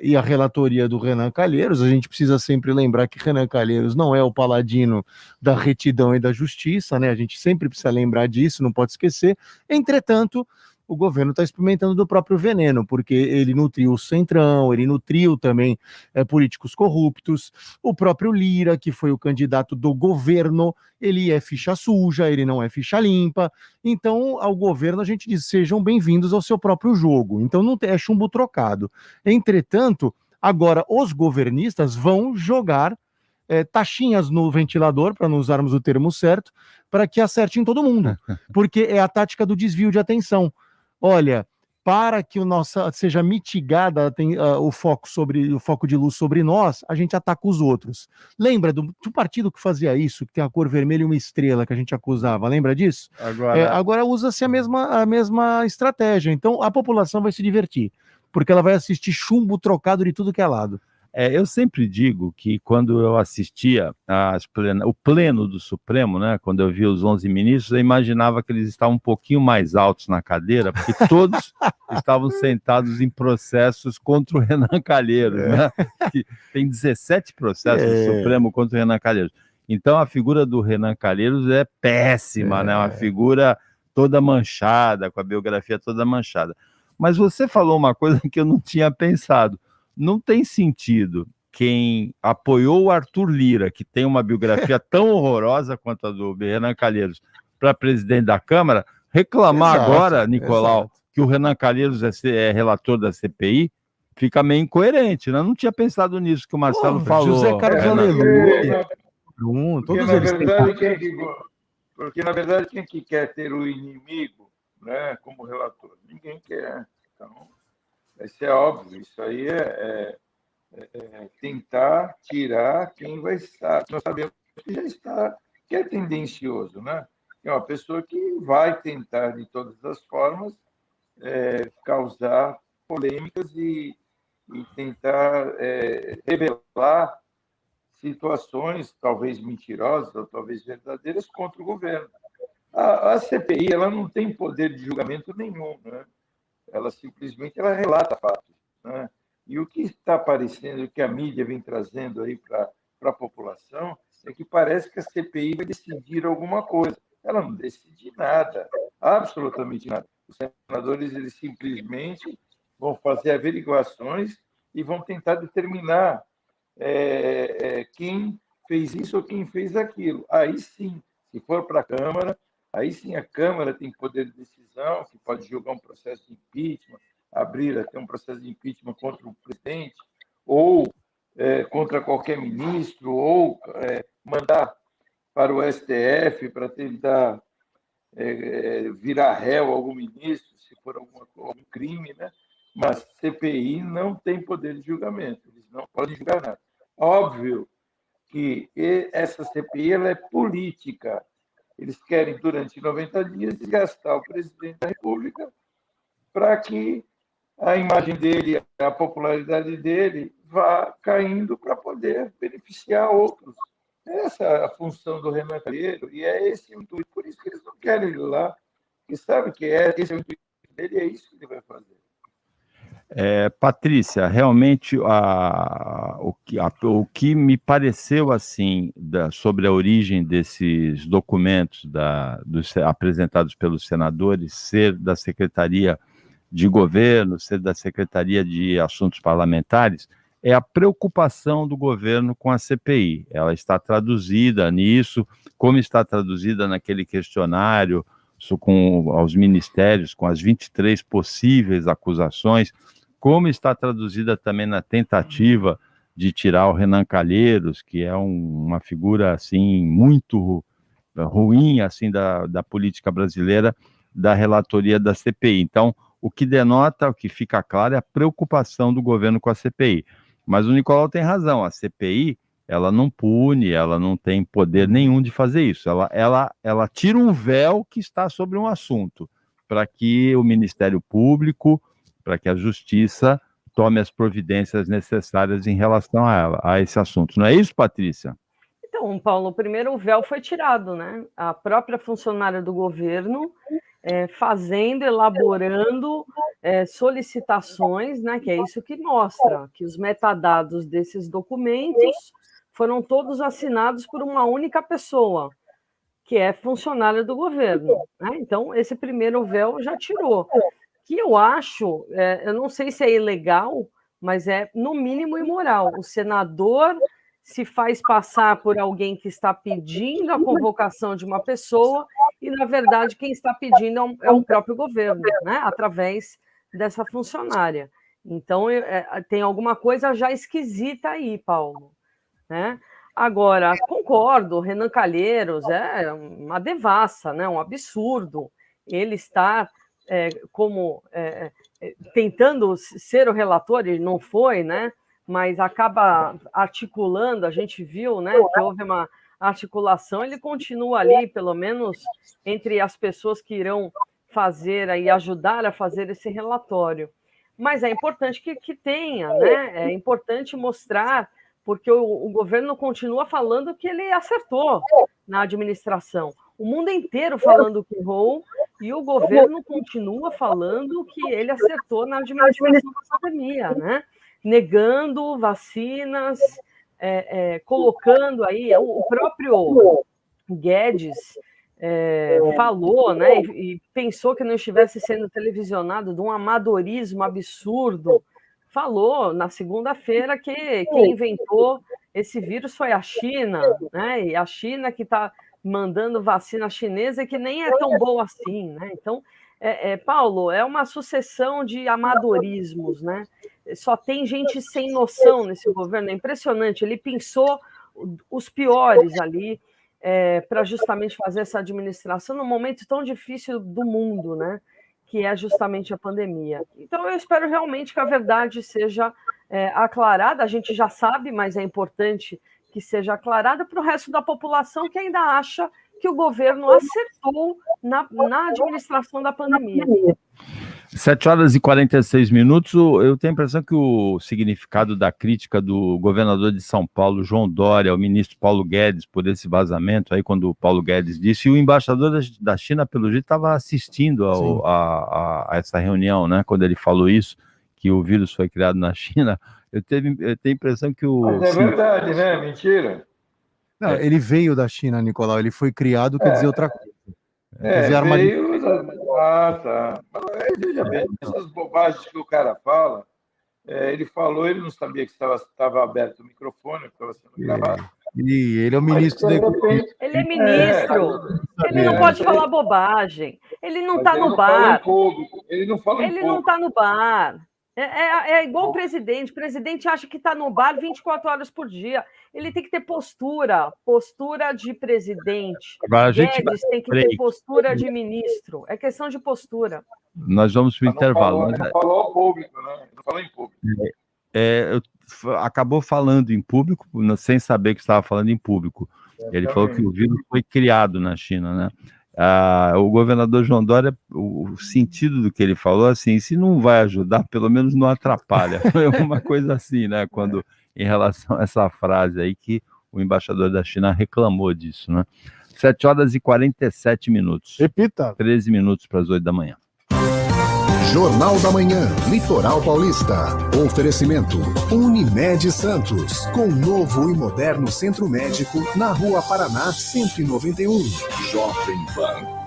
e a relatoria do Renan Calheiros. A gente precisa sempre lembrar que Renan Calheiros não é o paladino da retidão e da justiça, né? A gente sempre precisa lembrar disso, não pode esquecer. Entretanto, o governo está experimentando do próprio veneno, porque ele nutriu o Centrão, ele nutriu também políticos corruptos, o próprio Lira, que foi o candidato do governo, ele é ficha suja, ele não é ficha limpa. Então, ao governo a gente diz, sejam bem-vindos ao seu próprio jogo. Então, não é chumbo trocado. Entretanto, agora os governistas vão jogar taxinhas no ventilador, para não usarmos o termo certo, para que acertem todo mundo, porque é a tática do desvio de atenção. Olha, para que seja mitigada o foco de luz sobre nós, a gente ataca os outros. Lembra do partido que fazia isso, que tem a cor vermelha e uma estrela que a gente acusava? Lembra disso? Agora usa-se a mesma estratégia. Então a população vai se divertir, porque ela vai assistir chumbo trocado de tudo que é lado. Eu sempre digo que quando eu assistia o pleno do Supremo, né, quando eu via os 11 ministros, eu imaginava que eles estavam um pouquinho mais altos na cadeira, porque todos estavam sentados em processos contra o Renan Calheiros, né? Tem 17 processos do Supremo contra o Renan Calheiros. Então a figura do Renan Calheiros é péssima, né? Uma figura toda manchada, com a biografia toda manchada. Mas você falou uma coisa que eu não tinha pensado. Não tem sentido quem apoiou o Arthur Lira, que tem uma biografia tão horrorosa quanto a do Renan Calheiros, para presidente da Câmara, reclamar agora, Nicolau, que o Renan Calheiros é relator da CPI, fica meio incoerente, né? Eu não tinha pensado nisso que o Marcelo falou. José Carlos Aleluia. Porque, na verdade, quem que quer ter o inimigo, né, como relator? Ninguém quer. Então, isso é óbvio, isso aí é tentar tirar quem vai estar. Nós sabemos que já está, que é tendencioso, né? É uma pessoa que vai tentar, de todas as formas, causar polêmicas e tentar revelar situações, talvez mentirosas ou talvez verdadeiras, contra o governo. A CPI ela não tem poder de julgamento nenhum, né? Ela simplesmente relata fatos, né? E o que está aparecendo, o que a mídia vem trazendo aí para a população, é que parece que a CPI vai decidir alguma coisa. Ela não decide nada, absolutamente nada. Os senadores eles simplesmente vão fazer averiguações e vão tentar determinar quem fez isso ou quem fez aquilo. Aí sim, se for para a Câmara, aí sim a Câmara tem poder de decisão, que pode julgar um processo de impeachment, abrir até um processo de impeachment contra o presidente, ou contra qualquer ministro, ou mandar para o STF para tentar virar réu algum ministro, se for algum crime, né? Mas CPI não tem poder de julgamento, eles não podem julgar nada. Óbvio que essa CPI ela é política. Eles querem, durante 90 dias, desgastar o presidente da República para que a imagem dele, a popularidade dele, vá caindo para poder beneficiar outros. Essa é a função do Renan Calheiros e é esse o intuito. Por isso que eles não querem ir lá, porque sabem que esse é o intuito dele e é isso que ele vai fazer. Patrícia, realmente o que me pareceu assim sobre a origem desses documentos apresentados pelos senadores ser da Secretaria de Governo, ser da Secretaria de Assuntos Parlamentares, é a preocupação do governo com a CPI. Ela está traduzida nisso, como está traduzida naquele questionário aos ministérios, com as 23 possíveis acusações, como está traduzida também na tentativa de tirar o Renan Calheiros, que é uma figura assim muito ruim assim da política brasileira, da relatoria da CPI. Então, o que denota, o que fica claro é a preocupação do governo com a CPI. Mas o Nicolau tem razão, a CPI ela não pune, ela não tem poder nenhum de fazer isso. Ela tira um véu que está sobre um assunto, para que o Ministério Público para que a justiça tome as providências necessárias em relação a esse assunto. Não é isso, Patrícia? Então, Paulo, primeiro o véu foi tirado, né? A própria funcionária do governo elaborando solicitações, né? Que é isso que mostra, que os metadados desses documentos foram todos assinados por uma única pessoa, que é funcionária do governo, né? Então, esse primeiro véu já tirou. Que eu acho, eu não sei se é ilegal, mas é, no mínimo, imoral. O senador se faz passar por alguém que está pedindo a convocação de uma pessoa e, na verdade, quem está pedindo é o próprio governo, né? Através dessa funcionária. Então, tem alguma coisa já esquisita aí, Paulo, né? Agora, concordo, Renan Calheiros é uma devassa, né? Um absurdo ele estar tentando ser o relator, ele não foi, né? Mas acaba articulando, a gente viu, né, que houve uma articulação, ele continua ali, pelo menos, entre as pessoas que irão fazer e ajudar a fazer esse relatório. Mas é importante que tenha, né? É importante mostrar, porque o governo continua falando que ele acertou na administração. O mundo inteiro falando que errou, e o governo continua falando que ele acertou na administração da pandemia, né? Negando vacinas, colocando aí, o próprio Guedes falou, né, e pensou que não estivesse sendo televisionado, de um amadorismo absurdo, falou na segunda-feira que quem inventou esse vírus foi a China, né, e a China que está mandando vacina chinesa que nem é tão boa assim, né? Então, Paulo, é uma sucessão de amadorismos, né? Só tem gente sem noção nesse governo, é impressionante. Ele pensou os piores ali para justamente fazer essa administração num momento tão difícil do mundo, né? Que é justamente a pandemia. Então, eu espero realmente que a verdade seja aclarada. A gente já sabe, mas é importante que seja aclarada para o resto da população que ainda acha que o governo acertou na administração da pandemia. 7h46, eu tenho a impressão que o significado da crítica do governador de São Paulo, João Dória, ao ministro Paulo Guedes, por esse vazamento, aí quando o Paulo Guedes disse, e o embaixador da China, pelo jeito, estava assistindo a essa reunião, né, quando ele falou isso, que o vírus foi criado na China. Eu tenho a impressão que o... Mas é verdade, né? Mentira. Não, ele veio da China, Nicolau, ele foi criado, quer dizer outra coisa. Veio... tá. Mas, veja bem, essas bobagens que o cara fala, ele falou, ele não sabia que estava aberto o microfone, que estava sendo gravado. E ele é o ministro da Economia. Ele é ministro. Ele não pode falar bobagem. Ele não está no bar. Ele não fala em público. Ele não está no bar. É igual o presidente. O presidente acha que está no bar 24 horas por dia. Ele tem que ter postura de presidente. Agora, Guedes tem que ter postura de ministro. É questão de postura. Nós vamos para o intervalo. Ele não falou ao público, né? Ele não falou em público. Acabou falando em público, sem saber que estava falando em público. Ele falou que o vírus foi criado na China, né? O governador João Dória, o sentido do que ele falou, assim, se não vai ajudar, pelo menos não atrapalha. Foi uma coisa assim, né? Quando, em relação a essa frase aí, que o embaixador da China reclamou disso, né? 7h47. Repita. 13 minutos para as 8 da manhã. Jornal da Manhã, Litoral Paulista. Oferecimento Unimed Santos, com novo e moderno centro médico na Rua Paraná 191. Jovem Pan.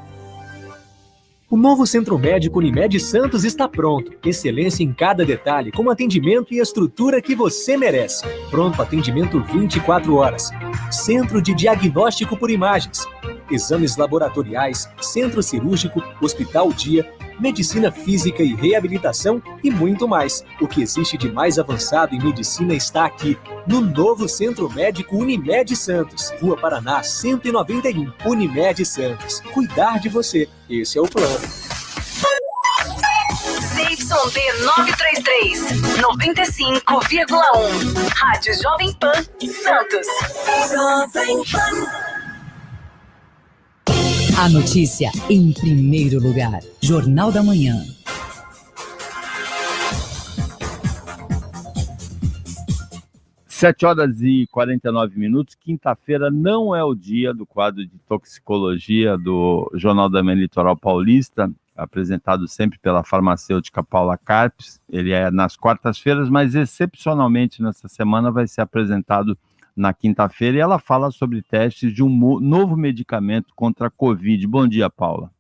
O novo Centro Médico Unimed Santos está pronto. Excelência em cada detalhe, com atendimento e estrutura que você merece. Pronto atendimento 24 horas. Centro de Diagnóstico por Imagens. Exames laboratoriais, centro cirúrgico, hospital dia, medicina física e reabilitação e muito mais. O que existe de mais avançado em medicina está aqui, no novo Centro Médico Unimed Santos, Rua Paraná 191. Unimed Santos. Cuidar de você. Esse é o plano. ZYD 933, 95,1. Rádio Jovem Pan, Santos. Jovem Pan. A notícia em primeiro lugar. Jornal da Manhã. 7h49, quinta-feira não é o dia do quadro de toxicologia do Jornal da Manhã Litoral Paulista, apresentado sempre pela farmacêutica Paula Carpes. Ele é nas quartas-feiras, mas excepcionalmente nessa semana vai ser apresentado na quinta-feira, e ela fala sobre testes de um novo medicamento contra a Covid. Bom dia, Paula.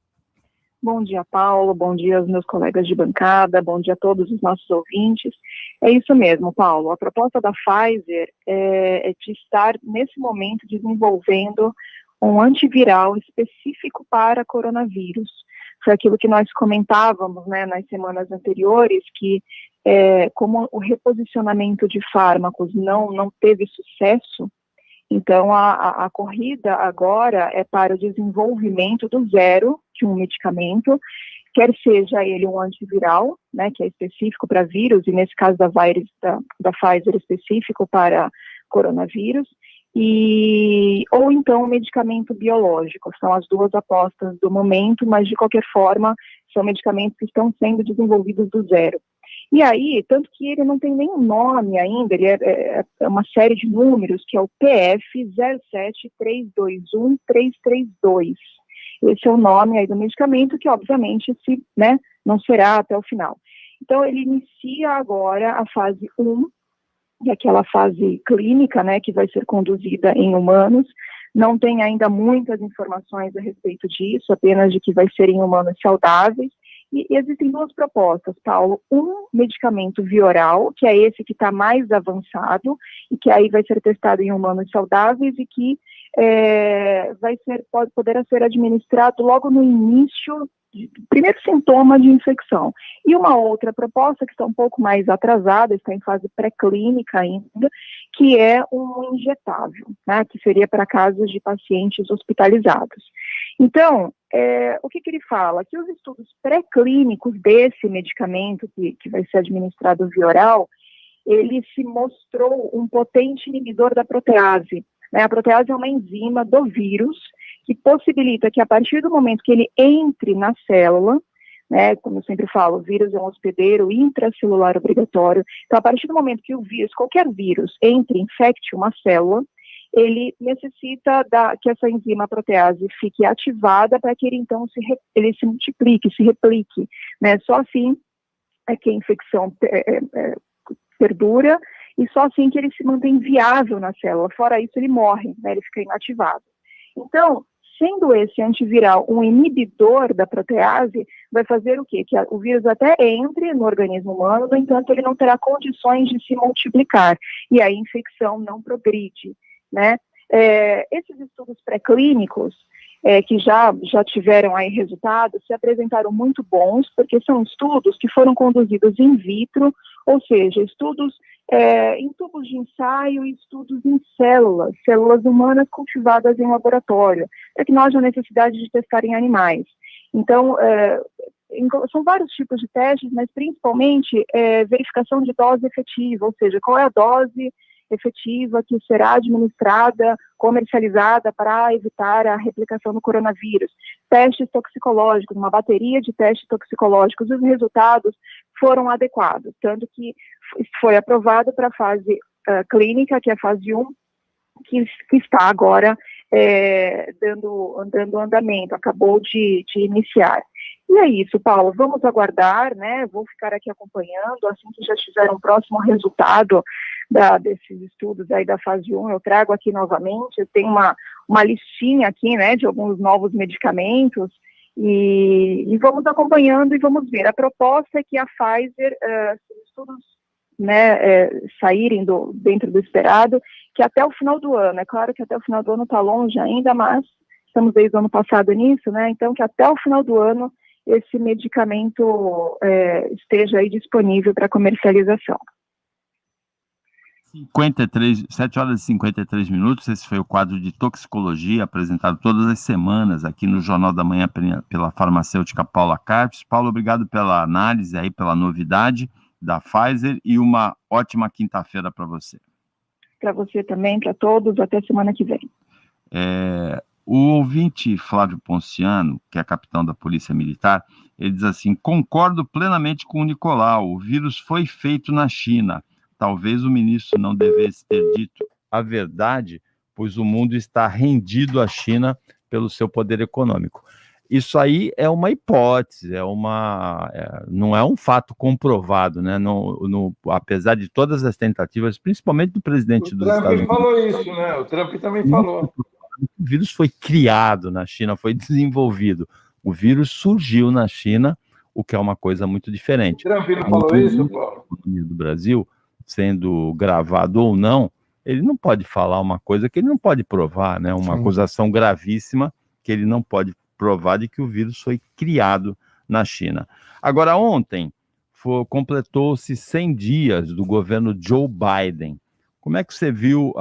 Bom dia, Paulo. Bom dia aos meus colegas de bancada. Bom dia a todos os nossos ouvintes. É isso mesmo, Paulo. A proposta da Pfizer é de estar, nesse momento, desenvolvendo um antiviral específico para coronavírus. Foi aquilo que nós comentávamos, né, nas semanas anteriores, que como o reposicionamento de fármacos não teve sucesso, então a corrida agora é para o desenvolvimento do zero de um medicamento, quer seja ele um antiviral, né, que é específico para vírus, e nesse caso da Pfizer específico para coronavírus, ou então um medicamento biológico. São as duas apostas do momento, mas de qualquer forma são medicamentos que estão sendo desenvolvidos do zero. E aí, tanto que ele não tem nenhum nome ainda, ele é uma série de números, que é o PF 07321-332. Esse é o nome aí do medicamento, que obviamente não será até o final. Então, ele inicia agora a fase 1, que é aquela fase clínica, né, que vai ser conduzida em humanos. Não tem ainda muitas informações a respeito disso, apenas de que vai ser em humanos saudáveis. E existem duas propostas, Paulo. Um medicamento vioral, que é esse que está mais avançado, e que aí vai ser testado em humanos saudáveis, e que poderá ser administrado logo no início, primeiro sintoma de infecção. E uma outra proposta que está um pouco mais atrasada, está em fase pré-clínica ainda, que é um injetável, né, que seria para casos de pacientes hospitalizados. Então, o que ele fala? Que os estudos pré-clínicos desse medicamento que vai ser administrado via oral, ele se mostrou um potente inibidor da protease. Né? A protease é uma enzima do vírus que possibilita que, a partir do momento que ele entre na célula, né, como eu sempre falo, o vírus é um hospedeiro intracelular obrigatório, então, a partir do momento que o vírus, qualquer vírus, entre e infecte uma célula, ele necessita que essa enzima protease fique ativada para que ele, então, ele se multiplique, se replique, né? Só assim é que a infecção perdura, e só assim que ele se mantém viável na célula. Fora isso, ele morre, né? Ele fica inativado. Então, sendo esse antiviral um inibidor da protease, vai fazer o quê? Que o vírus até entre no organismo humano, no entanto, ele não terá condições de se multiplicar, e a infecção não progride, né? Esses estudos pré-clínicos, que já tiveram aí resultados, se apresentaram muito bons, porque são estudos que foram conduzidos in vitro, ou seja, estudos em tubos de ensaio e estudos em células humanas cultivadas em laboratório, para que não haja necessidade de testar em animais. Então, são vários tipos de testes, mas principalmente verificação de dose efetiva, ou seja, qual é a dose efetiva que será administrada, comercializada para evitar a replicação do coronavírus. Testes toxicológicos, uma bateria de testes toxicológicos, os resultados foram adequados, tanto que foi aprovado para a fase clínica, que é a fase 1, que está agora dando andamento, acabou de iniciar. E é isso, Paulo, vamos aguardar, né? Vou ficar aqui acompanhando, assim que já tiver um próximo resultado desses estudos aí da fase 1, eu trago aqui novamente. Eu tenho uma listinha aqui, né, de alguns novos medicamentos, e vamos acompanhando e vamos ver. A proposta é que a Pfizer, se os estudos, né, saírem dentro do esperado, que até o final do ano, é claro que até o final do ano está longe ainda, mas estamos desde o ano passado nisso, né, então que até o final do ano esse medicamento esteja aí disponível para comercialização. 7h53, esse foi o quadro de toxicologia apresentado todas as semanas aqui no Jornal da Manhã pela farmacêutica Paula Carpes. Paulo, obrigado pela análise aí, pela novidade da Pfizer, e uma ótima quinta-feira para você. Para você também, para todos, até semana que vem. O ouvinte Flávio Ponciano, que é capitão da Polícia Militar, ele diz assim: concordo plenamente com o Nicolau, o vírus foi feito na China. talvez o ministro não devesse ter dito a verdade, pois o mundo está rendido à China pelo seu poder econômico. Isso aí é uma hipótese, não é um fato comprovado, né? Apesar de todas as tentativas, principalmente do presidente dos Estados Unidos. O Trump falou isso, né? O Trump também falou. O vírus foi criado na China, foi desenvolvido. O vírus surgiu na China, o que é uma coisa muito diferente. O Trump não falou isso, Paulo? Do Brasil, sendo gravado ou não, ele não pode falar uma coisa que ele não pode provar, né? Uma acusação gravíssima que ele não pode provar de que o vírus foi criado na China. Agora, ontem, completou-se 100 dias do governo Joe Biden. Como é que você viu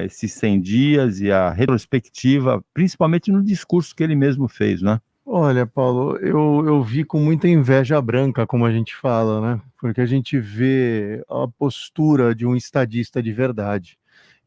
esses 100 dias e a retrospectiva, principalmente no discurso que ele mesmo fez, né? Olha, Paulo, eu vi com muita inveja branca, como a gente fala, né? Porque a gente vê a postura de um estadista de verdade.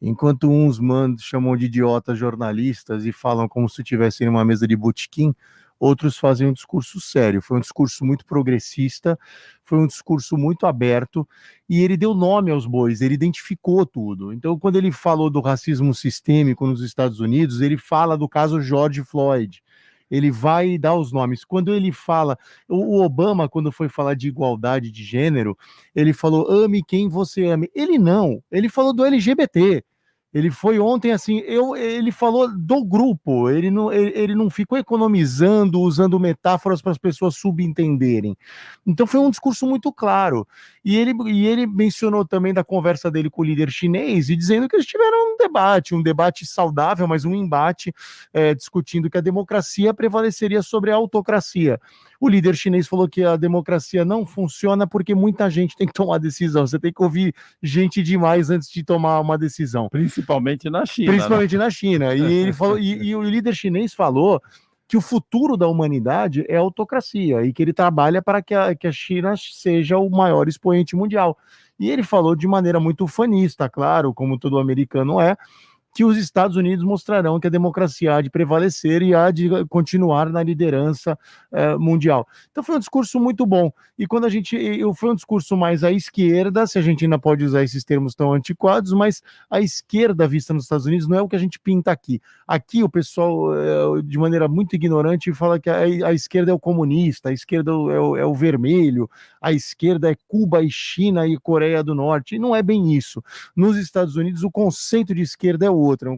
Enquanto uns chamam de idiotas jornalistas e falam como se estivessem numa mesa de botequim, outros fazem um discurso sério. Foi um discurso muito progressista, foi um discurso muito aberto, e ele deu nome aos bois, ele identificou tudo. Então, quando ele falou do racismo sistêmico nos Estados Unidos, ele fala do caso George Floyd. Ele vai dar os nomes. Quando ele fala, o Obama, quando foi falar de igualdade de gênero, ele falou, ame quem você ame. Ele falou do LGBT. Ele foi ontem assim, ele falou do grupo, ele não ficou economizando, usando metáforas para as pessoas subentenderem. Então foi um discurso muito claro. E ele mencionou também da conversa dele com o líder chinês, e dizendo que eles tiveram um debate saudável, mas um embate, discutindo que a democracia prevaleceria sobre a autocracia. O líder chinês falou que a democracia não funciona porque muita gente tem que tomar decisão. Você tem que ouvir gente demais antes de tomar uma decisão. Principalmente na China. Principalmente na China. E ele falou, e o líder chinês falou que o futuro da humanidade é a autocracia e que ele trabalha para que a China seja o maior expoente mundial. E ele falou de maneira muito ufanista, claro, como todo americano é, que os Estados Unidos mostrarão que a democracia há de prevalecer e há de continuar na liderança mundial. Então foi um discurso muito bom. E quando foi um discurso mais à esquerda, se a gente ainda pode usar esses termos tão antiquados, mas a esquerda vista nos Estados Unidos não é o que a gente pinta aqui. Aqui o pessoal, de maneira muito ignorante, fala que a esquerda é o comunista, a esquerda é o vermelho, a esquerda é Cuba e China e Coreia do Norte. E não é bem isso. Nos Estados Unidos, o conceito de esquerda é outro,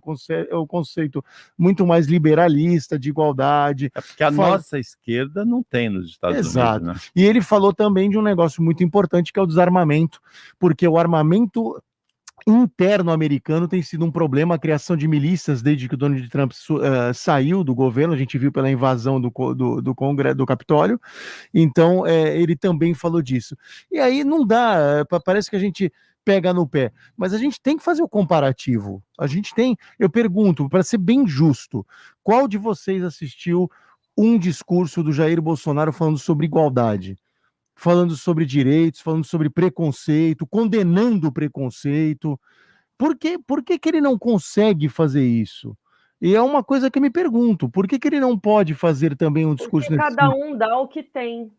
é um conceito muito mais liberalista, de igualdade. É porque a nossa esquerda não tem nos Estados Unidos, né? E ele falou também de um negócio muito importante, que é o desarmamento, porque o armamento interno americano tem sido um problema, a criação de milícias desde que o Donald Trump saiu do governo, a gente viu pela invasão do Congresso, do Capitólio. Então ele também falou disso. E aí não dá, parece que a gente pega no pé, mas a gente tem que fazer o comparativo. Eu pergunto, para ser bem justo, qual de vocês assistiu um discurso do Jair Bolsonaro falando sobre igualdade, falando sobre direitos, falando sobre preconceito, condenando o preconceito? Por que ele não consegue fazer isso? E é uma coisa que eu me pergunto, por que ele não pode fazer também um discurso... Porque cada um dá o que tem.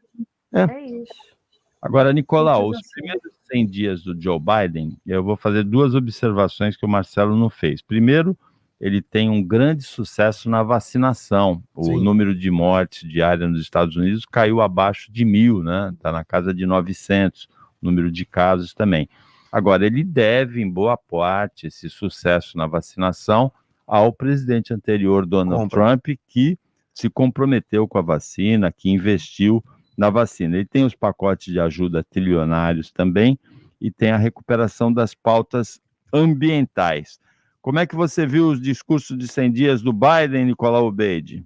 É isso. Agora, Nicolau, os primeiros 100 dias do Joe Biden, eu vou fazer duas observações que o Marcelo não fez. Primeiro, ele tem um grande sucesso na vacinação. O número de mortes diárias nos Estados Unidos caiu abaixo de 1.000, né? Está na casa de 900, o número de casos também. Agora, ele deve, em boa parte, esse sucesso na vacinação ao presidente anterior, Donald Trump, que se comprometeu com a vacina, que investiu na vacina. Ele tem os pacotes de ajuda trilionários também e tem a recuperação das pautas ambientais. Como é que você viu os discursos de 100 dias do Biden, Nicolau Obeid?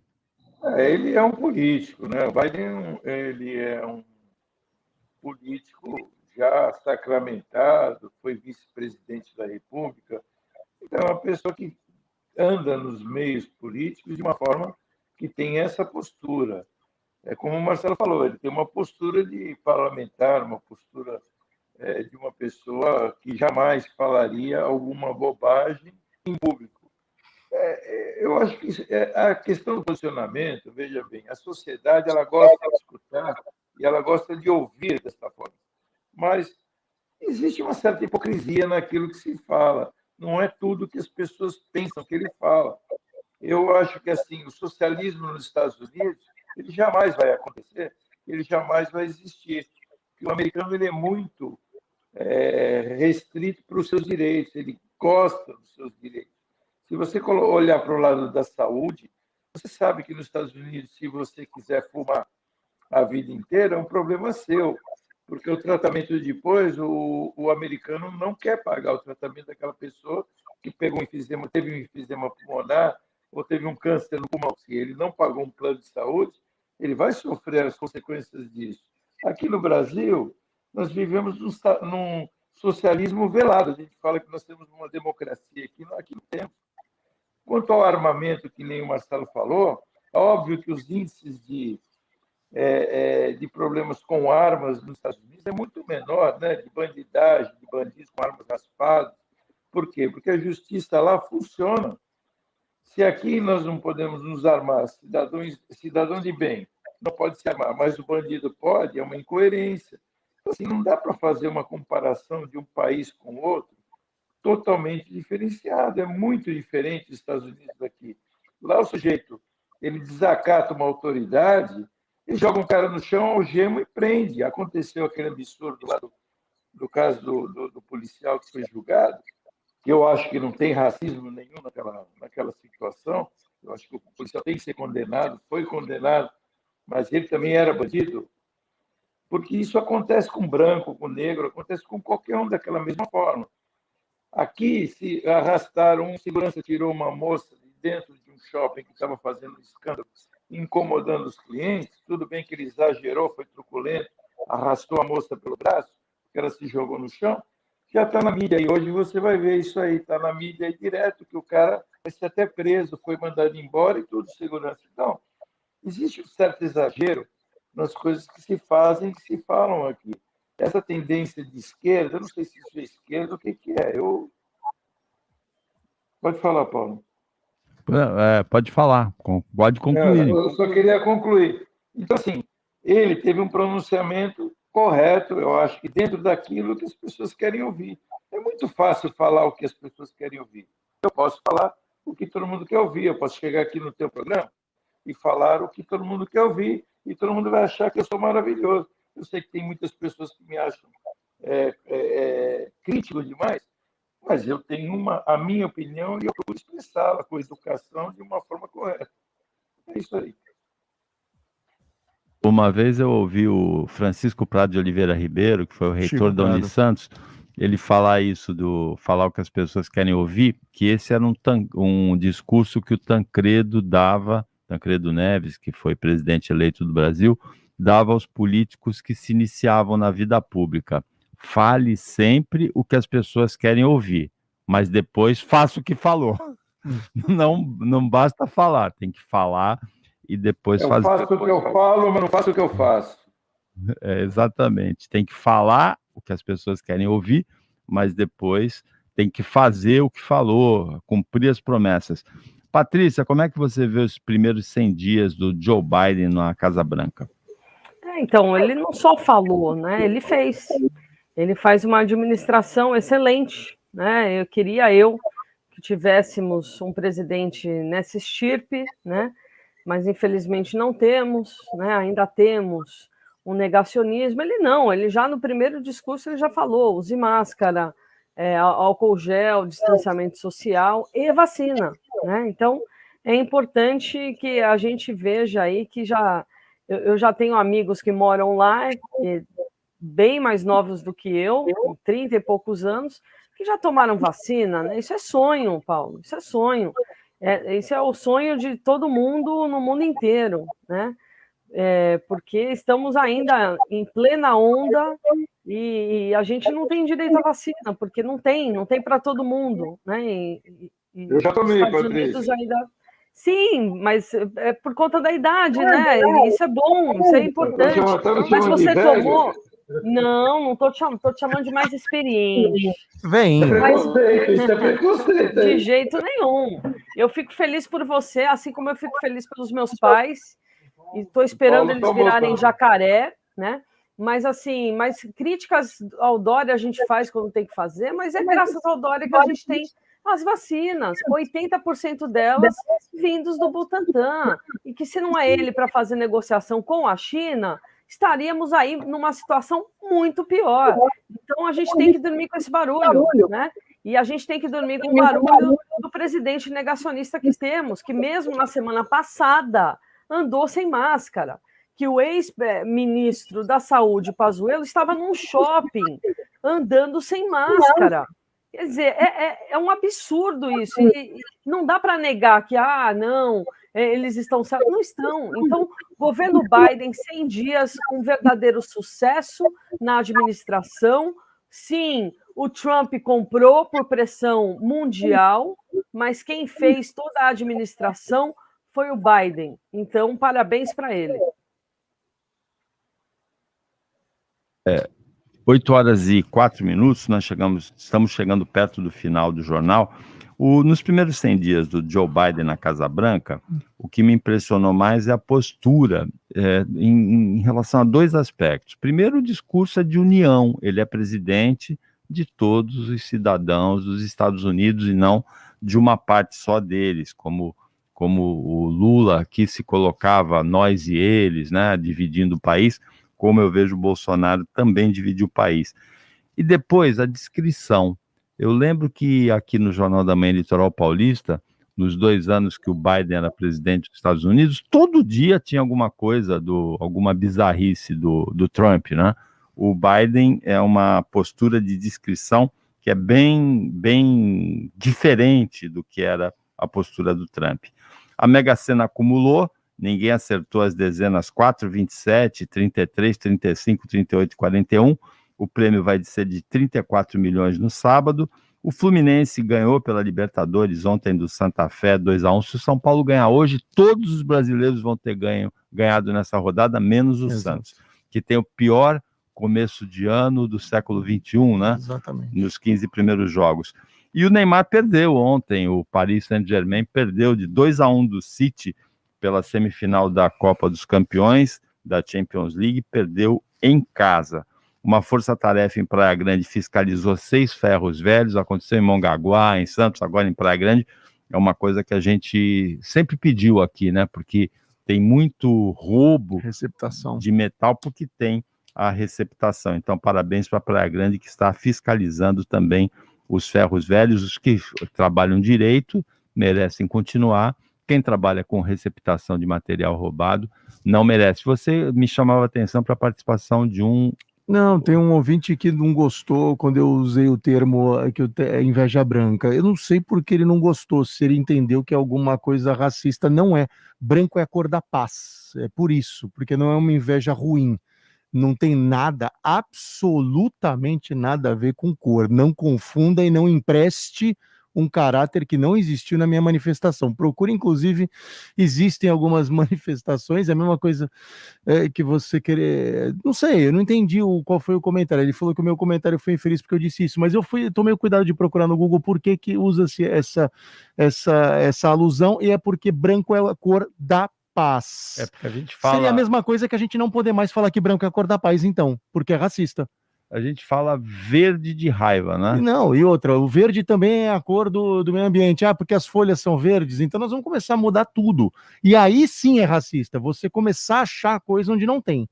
Ele é um político, né? O Biden ele é um político já sacramentado, foi vice-presidente da República, então é uma pessoa que anda nos meios políticos de uma forma que tem essa postura. É como o Marcelo falou, ele tem uma postura de parlamentar, uma postura de uma pessoa que jamais falaria alguma bobagem em público. Eu acho que a questão do posicionamento, veja bem, a sociedade ela gosta de escutar e ela gosta de ouvir desta forma. Mas existe uma certa hipocrisia naquilo que se fala. Não é tudo que as pessoas pensam que ele fala. Eu acho que assim, o socialismo nos Estados Unidos ele jamais vai acontecer, ele jamais vai existir. Porque o americano ele é muito restrito para os seus direitos, ele gosta dos seus direitos. Se você olhar para o lado da saúde, você sabe que nos Estados Unidos, se você quiser fumar a vida inteira, é um problema seu, porque o tratamento depois, o americano não quer pagar o tratamento daquela pessoa que pegou teve um enfisema pulmonar ou teve um câncer no pulmão. Se ele não pagou um plano de saúde, ele vai sofrer as consequências disso. Aqui no Brasil, nós vivemos num socialismo velado. A gente fala que nós temos uma democracia aqui não temos. Quanto ao armamento, que nem o Marcelo falou, é óbvio que os índices de problemas com armas nos Estados Unidos é muito menor, né? De bandidagem, de bandidos com armas raspadas. Por quê? Porque a justiça lá funciona. Se aqui nós não podemos nos armar, cidadão de bem não pode se armar, mas o bandido pode, é uma incoerência. Então, assim, não dá para fazer uma comparação de um país com o outro totalmente diferenciado. É muito diferente dos Estados Unidos daqui. Lá o sujeito ele desacata uma autoridade e joga um cara no chão, algema e prende. Aconteceu aquele absurdo lá do caso do policial que foi julgado, que eu acho que não tem racismo nenhum naquela situação. Eu acho que o policial tem que ser condenado, foi condenado, mas ele também era bandido, porque isso acontece com branco, com negro, acontece com qualquer um daquela mesma forma. Aqui, se arrastaram, um segurança tirou uma moça de dentro de um shopping que estava fazendo um escândalo, incomodando os clientes, tudo bem que ele exagerou, foi truculento, arrastou a moça pelo braço, porque ela se jogou no chão, já está na mídia, e hoje você vai ver isso aí, está na mídia aí direto, que o cara vai ser até preso, foi mandado embora e tudo, segurança. Então, existe um certo exagero nas coisas que se fazem, que se falam aqui. Essa tendência de esquerda, eu não sei se isso é esquerda, o que é. Pode falar, Paulo. Pode falar, pode concluir. Eu só queria concluir. Então, assim, ele teve um pronunciamento correto, eu acho que dentro daquilo que as pessoas querem ouvir. É muito fácil falar o que as pessoas querem ouvir. Eu posso falar o que todo mundo quer ouvir, eu posso chegar aqui no teu programa e falar o que todo mundo quer ouvir, e todo mundo vai achar que eu sou maravilhoso. Eu sei que tem muitas pessoas que me acham crítico demais, mas eu tenho a minha opinião e eu procuro expressá-la com educação de uma forma correta. É isso aí. Uma vez eu ouvi o Francisco Prado de Oliveira Ribeiro, que foi o reitor da Unisantos, ele falar falar o que as pessoas querem ouvir, que esse era um discurso que o Tancredo Neves, que foi presidente eleito do Brasil, dava aos políticos que se iniciavam na vida pública. Fale sempre o que as pessoas querem ouvir, mas depois faça o que falou. Não basta falar, tem que falar e depois fazer. Eu faço o que eu falo, mas não faço o que eu faço. Exatamente. Tem que falar o que as pessoas querem ouvir, mas depois tem que fazer o que falou, cumprir as promessas. Patrícia, como é que você vê os primeiros 100 dias do Joe Biden na Casa Branca? Então, ele não só falou, né? Ele fez. Ele faz uma administração excelente, né? Eu queria que tivéssemos um presidente nessa estirpe, né? Mas infelizmente não temos, né? Ainda temos um negacionismo. Ele já no primeiro discurso ele já falou: use máscara, álcool gel, distanciamento social e vacina, né? Então é importante que a gente veja aí que eu já tenho amigos que moram lá, bem mais novos do que eu, com 30 e poucos anos, que já tomaram vacina, né? Isso é sonho, Paulo, isso é sonho. Isso é o sonho de todo mundo no mundo inteiro, né? Porque estamos ainda em plena onda e a gente não tem direito à vacina, porque não tem para todo mundo, né? Eu já tomei, Patrícia. Sim, mas é por conta da idade, né? Isso é bom, isso é importante. Mas você tomou... Não estou te chamando de mais experiente. Vem. Isso é preconceito. De jeito nenhum. Eu fico feliz por você, assim como eu fico feliz pelos meus pais. E estou esperando eles virarem jacaré, né? Mas assim, críticas ao Dória a gente faz quando tem que fazer, mas é graças ao Dória que a gente tem as vacinas, 80% delas vindos do Butantan, e que se não é ele para fazer negociação com a China, estaríamos aí numa situação muito pior. Então a gente tem que dormir com esse barulho, né? E a gente tem que dormir com o barulho do presidente negacionista que temos, que mesmo na semana passada andou sem máscara, que o ex-ministro da Saúde, Pazuello, estava num shopping andando sem máscara. Quer dizer, é um absurdo isso. E não dá para negar que, não, eles estão... Não estão. Então, governo Biden, 100 dias, um verdadeiro sucesso na administração. Sim, o Trump comprou por pressão mundial, mas quem fez toda a administração foi o Biden. Então, parabéns para ele. 8h04, nós estamos chegando perto do final do jornal. Nos primeiros 100 dias do Joe Biden na Casa Branca, o que me impressionou mais é a postura em relação a dois aspectos. Primeiro, o discurso é de união. Ele é presidente de todos os cidadãos dos Estados Unidos e não de uma parte só deles, como o Lula, que se colocava nós e eles, né, dividindo o país, como eu vejo o Bolsonaro também dividir o país. E depois, a descrição. Eu lembro que aqui no Jornal da Manhã Litoral Paulista, nos 2 anos que o Biden era presidente dos Estados Unidos, todo dia tinha alguma coisa, alguma bizarrice do Trump, né? O Biden é uma postura de descrição que é bem diferente do que era a postura do Trump. A Mega Sena acumulou, ninguém acertou as dezenas 4, 27, 33, 35, 38 e 41. O prêmio vai ser de 34 milhões no sábado. O Fluminense ganhou pela Libertadores ontem do Santa Fé 2-1. Se o São Paulo ganhar hoje, todos os brasileiros vão ter ganhado nessa rodada, menos o Santos, que tem o pior começo de ano do século XXI, né? Exatamente. Nos 15 primeiros jogos. E o Neymar perdeu ontem, o Paris Saint-Germain perdeu de 2-1 do City pela semifinal da Copa dos Campeões, da Champions League, perdeu em casa. Uma força-tarefa em Praia Grande fiscalizou 6 ferros velhos, aconteceu em Mongaguá, em Santos, agora em Praia Grande. É uma coisa que a gente sempre pediu aqui, né? Porque tem muito roubo de metal, porque tem a receptação. Então, parabéns para a Praia Grande, que está fiscalizando também os ferros velhos. Os que trabalham direito merecem continuar. Quem trabalha com receptação de material roubado não merece. Você me chamava a atenção para a participação de um... Não, tem um ouvinte que não gostou quando eu usei o termo inveja branca. Eu não sei por que ele não gostou, se ele entendeu que é alguma coisa racista. Não é. Branco é a cor da paz. É por isso, porque não é uma inveja ruim. Não tem nada, absolutamente nada a ver com cor. Não confunda e não empreste um caráter que não existiu na minha manifestação. Procure, inclusive, existem algumas manifestações, é a mesma coisa que você querer... Não sei, eu não entendi qual foi o comentário. Ele falou que o meu comentário foi infeliz porque eu disse isso, mas eu tomei o cuidado de procurar no Google por que usa-se essa alusão, e é porque branco é a cor da paz. É porque a gente fala... Seria a mesma coisa que a gente não poder mais falar que branco é a cor da paz, então, porque é racista. A gente fala verde de raiva, né? Não, e outra, o verde também é a cor do meio ambiente. Porque as folhas são verdes, então nós vamos começar a mudar tudo. E aí sim é racista, você começar a achar coisa onde não tem.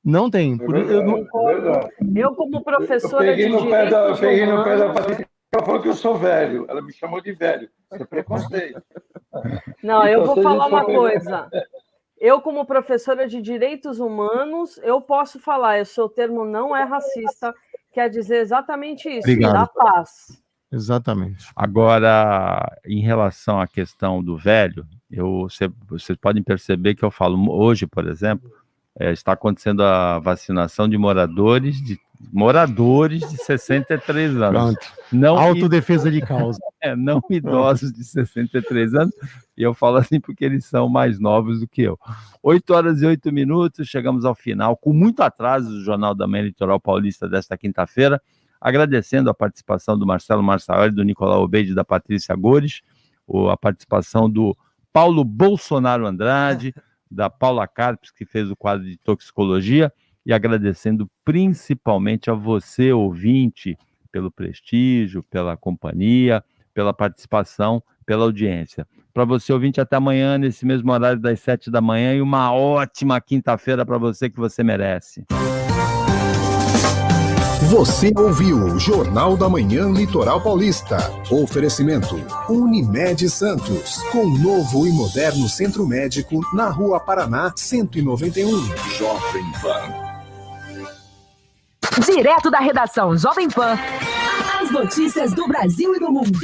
Não tem. Eu como professora eu peguei de no pé da humanos... Patrícia, ela falou que eu sou velho. Ela me chamou de velho. Isso é preconceito. Não, eu vou falar uma coisa. Eu, como professora de direitos humanos, eu posso falar, o seu termo não é racista, quer dizer exatamente isso, Obrigado. da paz. Exatamente. Agora, em relação à questão do velho, vocês podem perceber que eu falo, hoje, por exemplo, está acontecendo a vacinação de moradores de 63 anos. Pronto. Não autodefesa de causa. Não idosos de 63 anos, e eu falo assim porque eles são mais novos do que eu. 8h08, chegamos ao final, com muito atraso do Jornal da Manhã Litoral Paulista desta quinta-feira, agradecendo a participação do Marcelo Marçaoli, do Nicolau Obeide, da Patrícia Gores, a participação do Paulo Bolsonaro Andrade, da Paula Carpes, que fez o quadro de toxicologia, e agradecendo principalmente a você, ouvinte, pelo prestígio, pela companhia, pela participação, pela audiência. Para você, ouvinte, até amanhã, nesse mesmo horário das 7 da manhã, e uma ótima quinta-feira para você que você merece. Você ouviu o Jornal da Manhã Litoral Paulista. Oferecimento Unimed Santos, com novo e moderno centro médico na Rua Paraná 191. Jovem Pan. Direto da redação Jovem Pan. As notícias do Brasil e do mundo.